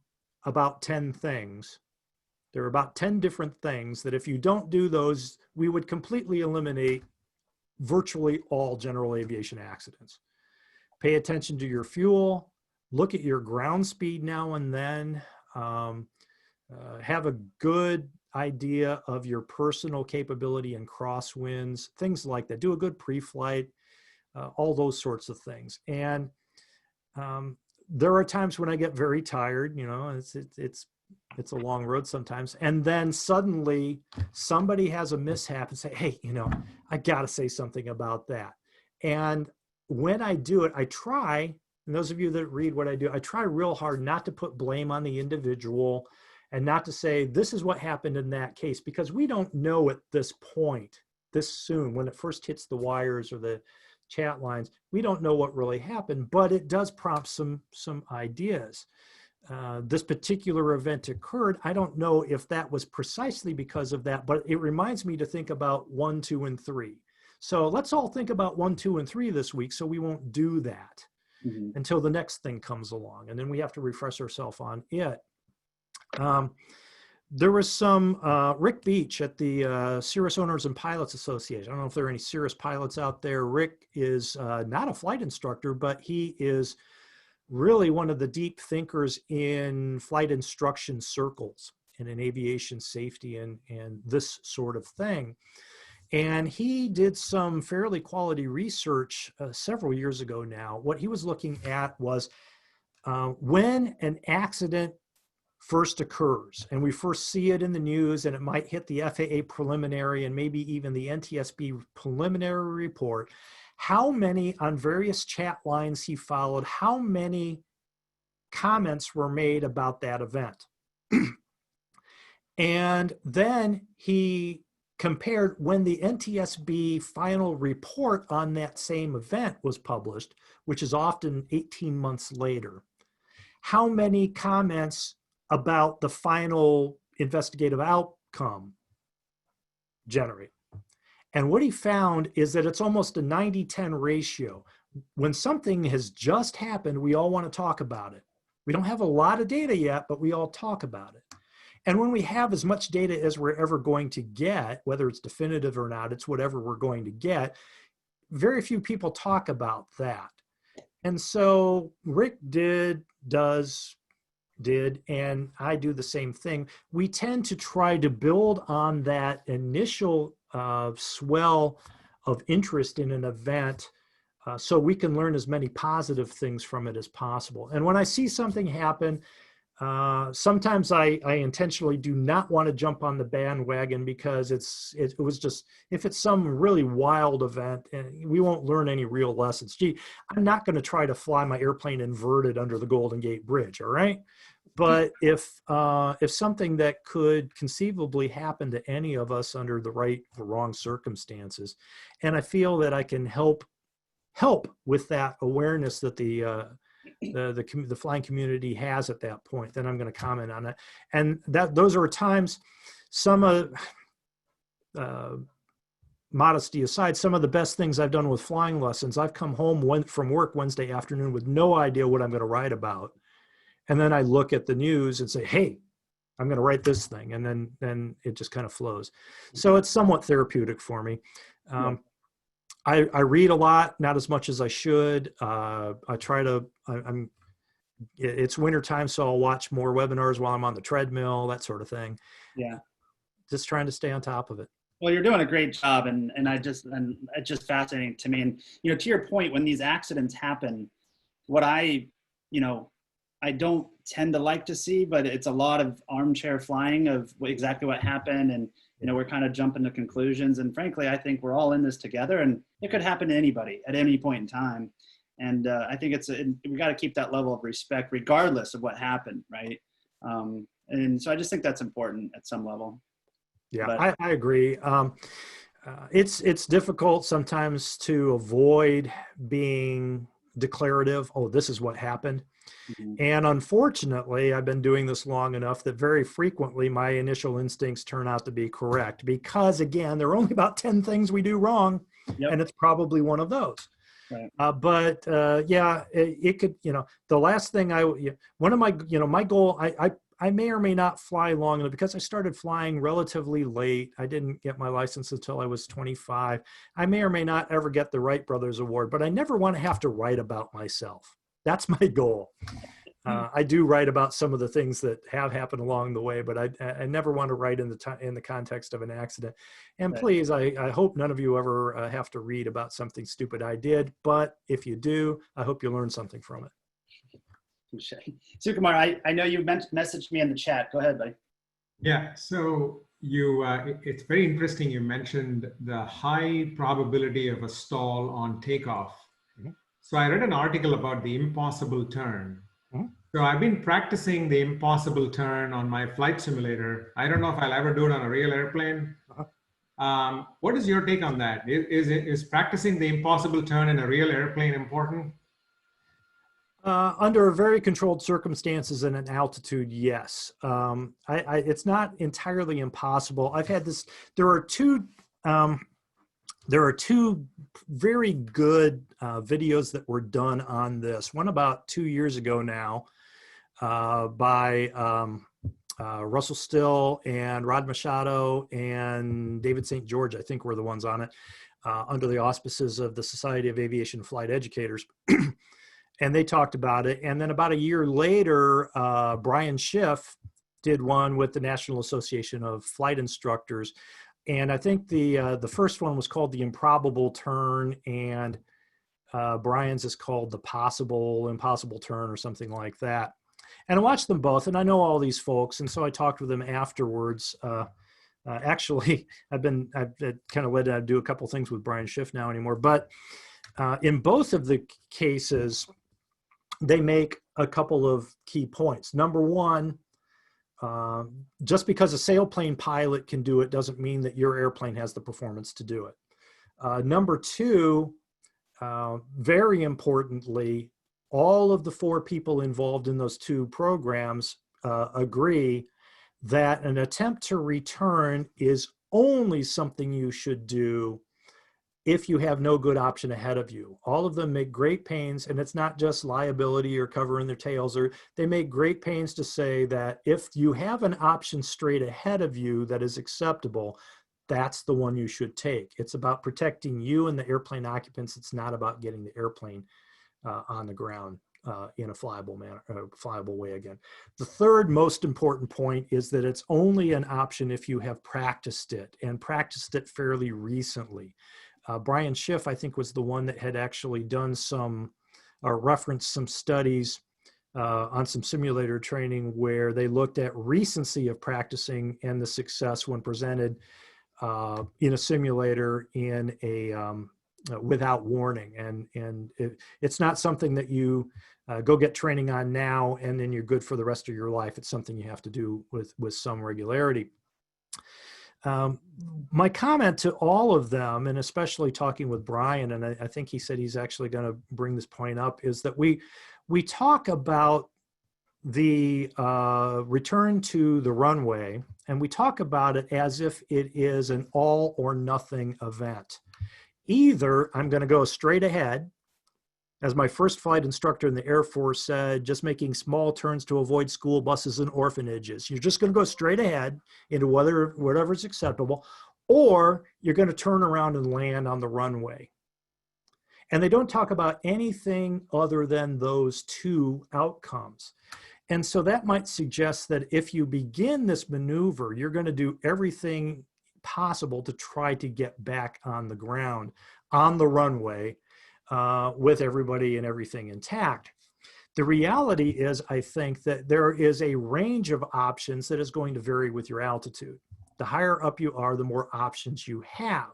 about 10 things, there are about 10 different things that if you don't do those, we would completely eliminate virtually all general aviation accidents. Pay attention to your fuel, look at your ground speed now and then, have a good idea of your personal capability and crosswinds, things like that. Do a good pre-flight, all those sorts of things. And there are times when I get very tired, you know, it's a long road sometimes. And then suddenly somebody has a mishap and say, hey, you know, I got to say something about that. And when I do it, I try, and those of you that read what I do, I try real hard not to put blame on the individual and not to say, this is what happened in that case, because we don't know at this point, this soon, when it first hits the wires or the chat lines, we don't know what really happened, but it does prompt some ideas. This particular event occurred. I don't know if that was precisely because of that, but it reminds me to think about 1, 2, and 3. So let's all think about 1, 2, and 3 this week, so we won't do that until the next thing comes along, and then we have to refresh ourselves on it. There was some Rick Beach at the Cirrus Owners and Pilots Association. I don't know if there are any Cirrus pilots out there. Rick is not a flight instructor, but he is really one of the deep thinkers in flight instruction circles and in aviation safety and this sort of thing. And he did some fairly quality research several years ago now. What he was looking at was when an accident first occurs, and we first see it in the news, and it might hit the FAA preliminary and maybe even the NTSB preliminary report, how many on various chat lines he followed, how many comments were made about that event. And then he compared when the NTSB final report on that same event was published, which is often 18 months later, how many comments about the final investigative outcome generate. And what he found is that it's almost a 90-10 ratio. When something has just happened, we all want to talk about it. We don't have a lot of data yet, but we all talk about it. And when we have as much data as we're ever going to get, whether it's definitive or not, it's whatever we're going to get, very few people talk about that. And so Rick did, and I do the same thing. We tend to try to build on that initial swell of interest in an event so we can learn as many positive things from it as possible. And when I see something happen, sometimes I intentionally do not want to jump on the bandwagon because it was just, if it's some really wild event, we won't learn any real lessons. Gee, I'm not going to try to fly my airplane inverted under the Golden Gate Bridge, all right? But if something that could conceivably happen to any of us under the right or wrong circumstances, and I feel that I can help with that awareness that the flying community has at that point, then I'm going to comment on it. And those are times, modesty aside, some of the best things I've done with flying lessons. I've come home from work Wednesday afternoon with no idea what I'm going to write about. And then I look at the news and say, hey, I'm going to write this thing. And then it just kind of flows. So it's somewhat therapeutic for me. I read a lot, not as much as I should. It's winter time, so I'll watch more webinars while I'm on the treadmill, that sort of thing. Yeah. Just trying to stay on top of it. Well, you're doing a great job, and it's just fascinating to me. And to your point, when these accidents happen, what I don't tend to like to see, but it's a lot of armchair flying of exactly what happened, and we're kind of jumping to conclusions. And frankly, I think we're all in this together, and it could happen to anybody at any point in time. And I think we got to keep that level of respect regardless of what happened, right? And so I just think that's important at some level. Yeah, I agree. It's difficult sometimes to avoid being declarative. Oh, this is what happened. Mm-hmm. And unfortunately, I've been doing this long enough that very frequently my initial instincts turn out to be correct because, again, there are only about 10 things we do wrong, and it's probably one of those. Right. It could, the last thing one of my, my goal, I may or may not fly long enough because I started flying relatively late. I didn't get my license until I was 25. I may or may not ever get the Wright Brothers Award, but I never want to have to write about myself. That's my goal. I do write about some of the things that have happened along the way, but I never want to write in the context of an accident. And please, I hope none of you ever have to read about something stupid I did. But if you do, I hope you learn something from it. Sukumar, I know you messaged me in the chat. Go ahead, buddy. Yeah, so it's very interesting. You mentioned the high probability of a stall on takeoff. Mm-hmm. So I read an article about the impossible turn. Mm-hmm. So I've been practicing the impossible turn on my flight simulator. I don't know if I'll ever do it on a real airplane. Uh-huh. What is your take on that? Is practicing the impossible turn in a real airplane important? Under very controlled circumstances and an altitude, yes. It's not entirely impossible. I've had this. There are two very good videos that were done on this. One about 2 years ago now by Russell Still and Rod Machado and David St. George, I think, were the ones on it under the auspices of the Society of Aviation Flight Educators. And they talked about it. And then about a year later, Brian Schiff did one with the National Association of Flight Instructors. And I think the first one was called The Improbable Turn, and Brian's is called The Impossible Turn or something like that. And I watched them both, and I know all these folks, and so I talked with them afterwards. Actually, I've kind of led to do a couple things with Brian Schiff now anymore. But in both of the cases, they make a couple of key points. Number one, just because a sailplane pilot can do it doesn't mean that your airplane has the performance to do it. Number two, very importantly, all of the 4 people involved in those 2 programs agree that an attempt to return is only something you should do if you have no good option ahead of you. All of them make great pains, and it's not just liability or covering their tails, or they make great pains to say that if you have an option straight ahead of you that is acceptable, that's the one you should take. It's about protecting you and the airplane occupants. It's not about getting the airplane on the ground in a flyable way again. The third most important point is that it's only an option if you have practiced it, and practiced it fairly recently. Brian Schiff, I think, was the one that had actually done referenced some studies on some simulator training where they looked at recency of practicing and the success when presented in a simulator in a without warning. And it's not something that you go get training on now and then you're good for the rest of your life. It's something you have to do with some regularity. My comment to all of them, and especially talking with Brian, and I think he said he's actually going to bring this point up, is that we talk about the return to the runway, and we talk about it as if it is an all or nothing event. Either I'm going to go straight ahead, as my first flight instructor in the Air Force said, just making small turns to avoid school buses and orphanages. You're just going to go straight ahead into whatever's acceptable, or you're going to turn around and land on the runway. And they don't talk about anything other than those two outcomes. And so that might suggest that if you begin this maneuver, you're going to do everything possible to try to get back on the ground, on the runway, with everybody and everything intact. The reality is, I think, that there is a range of options that is going to vary with your altitude. The higher up you are, the more options you have.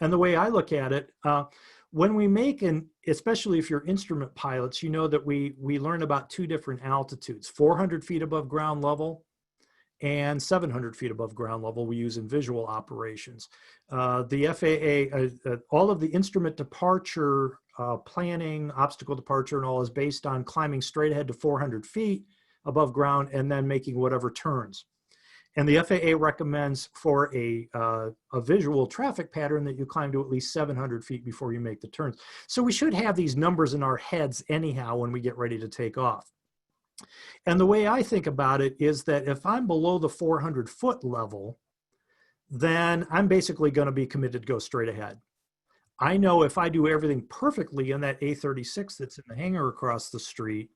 And the way I look at it, when we make especially if you're instrument pilots, you know that we learn about two different altitudes, 400 feet above ground level and 700 feet above ground level we use in visual operations. The FAA, all of the instrument departure planning, obstacle departure and all is based on climbing straight ahead to 400 feet above ground and then making whatever turns. And the FAA recommends for a visual traffic pattern that you climb to at least 700 feet before you make the turns. So we should have these numbers in our heads anyhow when we get ready to take off. And the way I think about it is that if I'm below the 400-foot level, then I'm basically going to be committed to go straight ahead. I know if I do everything perfectly in that A36 that's in the hangar across the street,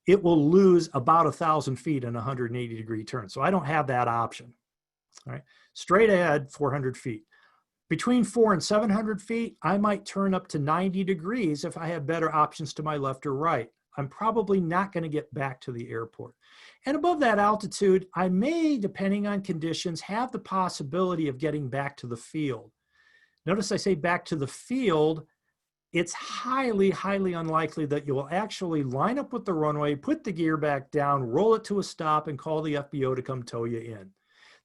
it will lose about 1,000 feet in a 180-degree turn. So I don't have that option. All right, straight ahead, 400 feet. Between 400 and 700 feet, I might turn up to 90 degrees if I have better options to my left or right. I'm probably not going to get back to the airport. And above that altitude, I may, depending on conditions, have the possibility of getting back to the field. Notice I say back to the field. It's highly, highly unlikely that you will actually line up with the runway, put the gear back down, roll it to a stop, and call the FBO to come tow you in.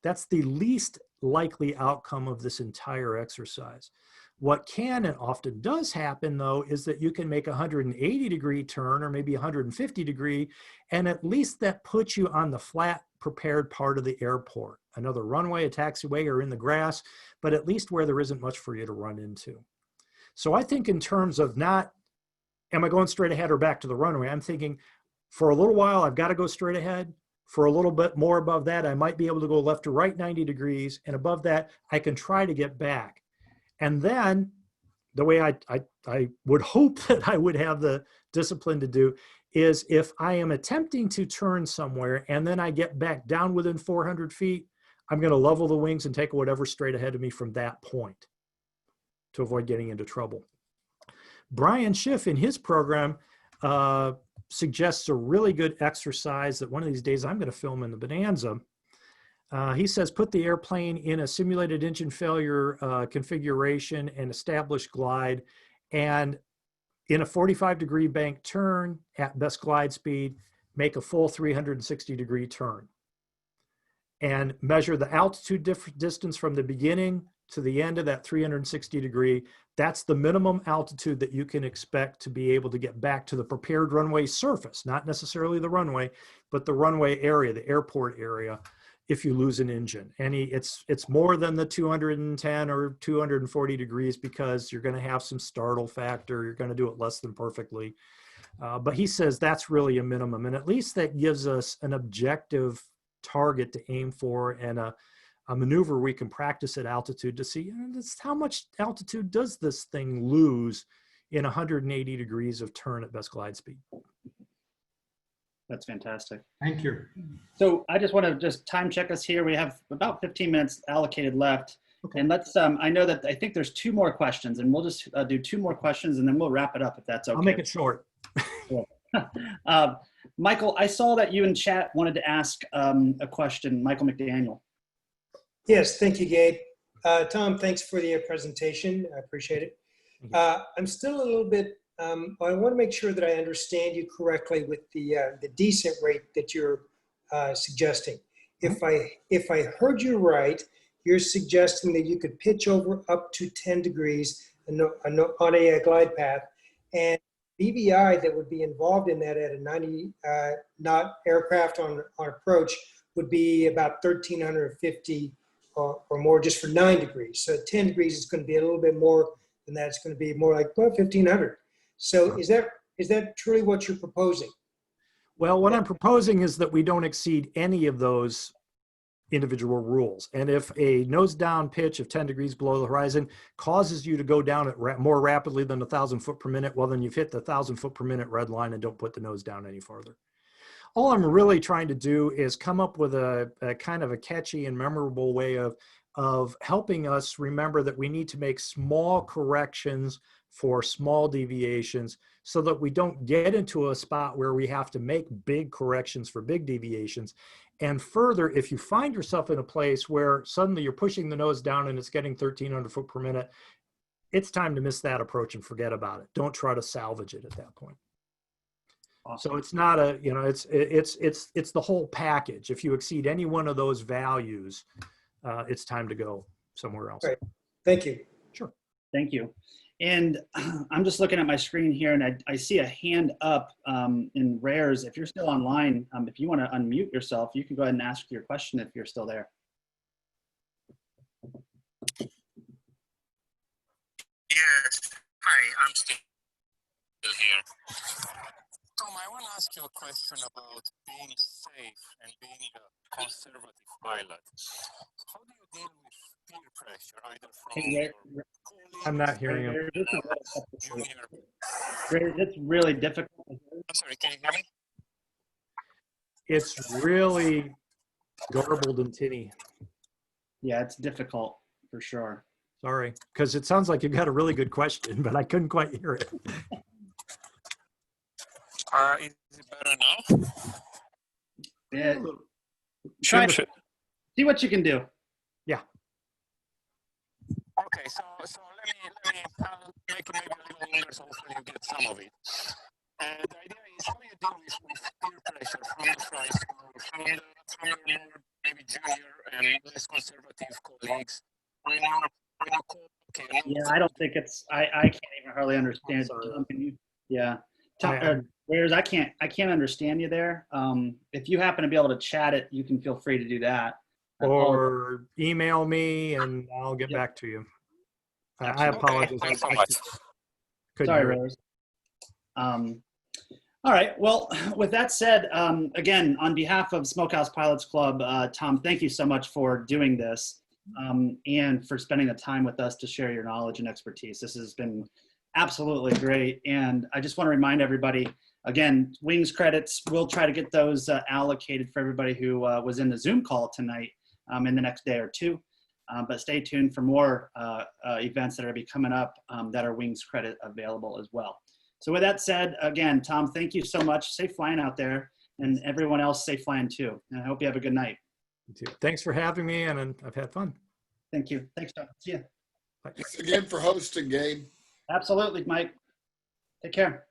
That's the least likely outcome of this entire exercise. What can and often does happen, though, is that you can make a 180-degree turn or maybe 150-degree, and at least that puts you on the flat, prepared part of the airport. Another runway, a taxiway, or in the grass, but at least where there isn't much for you to run into. So I think in terms of not, am I going straight ahead or back to the runway? I'm thinking for a little while, I've got to go straight ahead. For a little bit more above that, I might be able to go left to right 90 degrees. And above that, I can try to get back. And then the way I would hope that I would have the discipline to do is if I am attempting to turn somewhere and then I get back down within 400 feet, I'm going to level the wings and take whatever straight ahead of me from that point to avoid getting into trouble. Brian Schiff in his program suggests a really good exercise that one of these days I'm going to film in the Bonanza. He says, put the airplane in a simulated engine failure configuration and establish glide. And in a 45-degree bank turn at best glide speed, make a full 360-degree turn. And measure the altitude distance from the beginning to the end of that 360-degree. That's the minimum altitude that you can expect to be able to get back to the prepared runway surface, not necessarily the runway, but the runway area, the airport area, if you lose an engine. And it's more than the 210 or 240 degrees because you're going to have some startle factor. You're going to do it less than perfectly. But he says that's really a minimum. And at least that gives us an objective target to aim for and a maneuver we can practice at altitude to see how much altitude does this thing lose in 180 degrees of turn at best glide speed. That's fantastic. Thank you. So I just want to just time check us here. We have about 15 minutes allocated left. Okay. And let's, I know that I think there's two more questions and we'll just do two more questions and then we'll wrap it up if that's okay. I'll make it short. Michael, I saw that you in chat wanted to ask a question, Michael McDaniel. Yes, thank you, Gabe. Tom, thanks for the presentation. I appreciate it. I'm still a little bit, I want to make sure that I understand you correctly with the descent rate that you're suggesting. If I heard you right, you're suggesting that you could pitch over up to 10 degrees on a glide path, and BVI that would be involved in that at a 90 knot aircraft on approach would be about 1,350 or more just for 9 degrees. So 10 degrees is going to be a little bit more than that. It's going to be more like 1,500. So is that truly what you're proposing? Well, what I'm proposing is that we don't exceed any of those individual rules. And if a nose down pitch of 10 degrees below the horizon causes you to go down at more rapidly than 1,000 foot per minute, well, then you've hit the 1,000 foot per minute red line and don't put the nose down any farther. All I'm really trying to do is come up with a kind of a catchy and memorable way of helping us remember that we need to make small corrections for small deviations so that we don't get into a spot where we have to make big corrections for big deviations. And further, if you find yourself in a place where suddenly you're pushing the nose down and it's getting 1,300 foot per minute, it's time to miss that approach and forget about it. Don't try to salvage it at that point. Awesome. So it's not a, you know, it's the whole package. If you exceed any one of those values, it's time to go somewhere else. Great. Thank you. Sure. Thank you. And I'm just looking at my screen here, and I see a hand up in Rares. If you're still online, if you want to unmute yourself, you can go ahead and ask your question if you're still there. Yes. Hi, I'm still here. Tom, I want to ask you a question about being safe and being a conservative pilot. How do you deal with peer pressure, either from your I'm not hearing him. It's really difficult. I'm sorry, can you hear me? It's really garbled and tinny. Yeah, it's difficult for sure. Sorry, because it sounds like you've got a really good question, but I couldn't quite hear it. Is it better now? Yeah. Try it. See what you can do. Yeah. Okay, so let me make it maybe a little longer so hopefully you get some of it. The idea is how you deal with peer pressure from the fry school, from your more maybe junior and less conservative colleagues. When you call, okay, yeah, I don't think it's. I can't even hardly understand. Yeah. Whereas I can't understand you there. If you happen to be able to chat it, you can feel free to do that. Or email me and I'll get back to you. I apologize. Thanks so much. Sorry, Rose. All right. Well, with that said, again, on behalf of Smokehouse Pilots Club, Tom, thank you so much for doing this and for spending the time with us to share your knowledge and expertise. This has been absolutely great. And I just want to remind everybody, again, Wings credits, we'll try to get those allocated for everybody who was in the Zoom call tonight in the next day or two. But stay tuned for more events that are going to be coming up that are Wings credit available as well. So with that said, again, Tom, thank you so much. Safe flying out there, and everyone else safe flying too. And I hope you have a good night. You too. Thanks for having me, and I've had fun. Thank you. Thanks, Tom. See you. Thanks again for hosting, Gabe. Absolutely, Mike. Take care.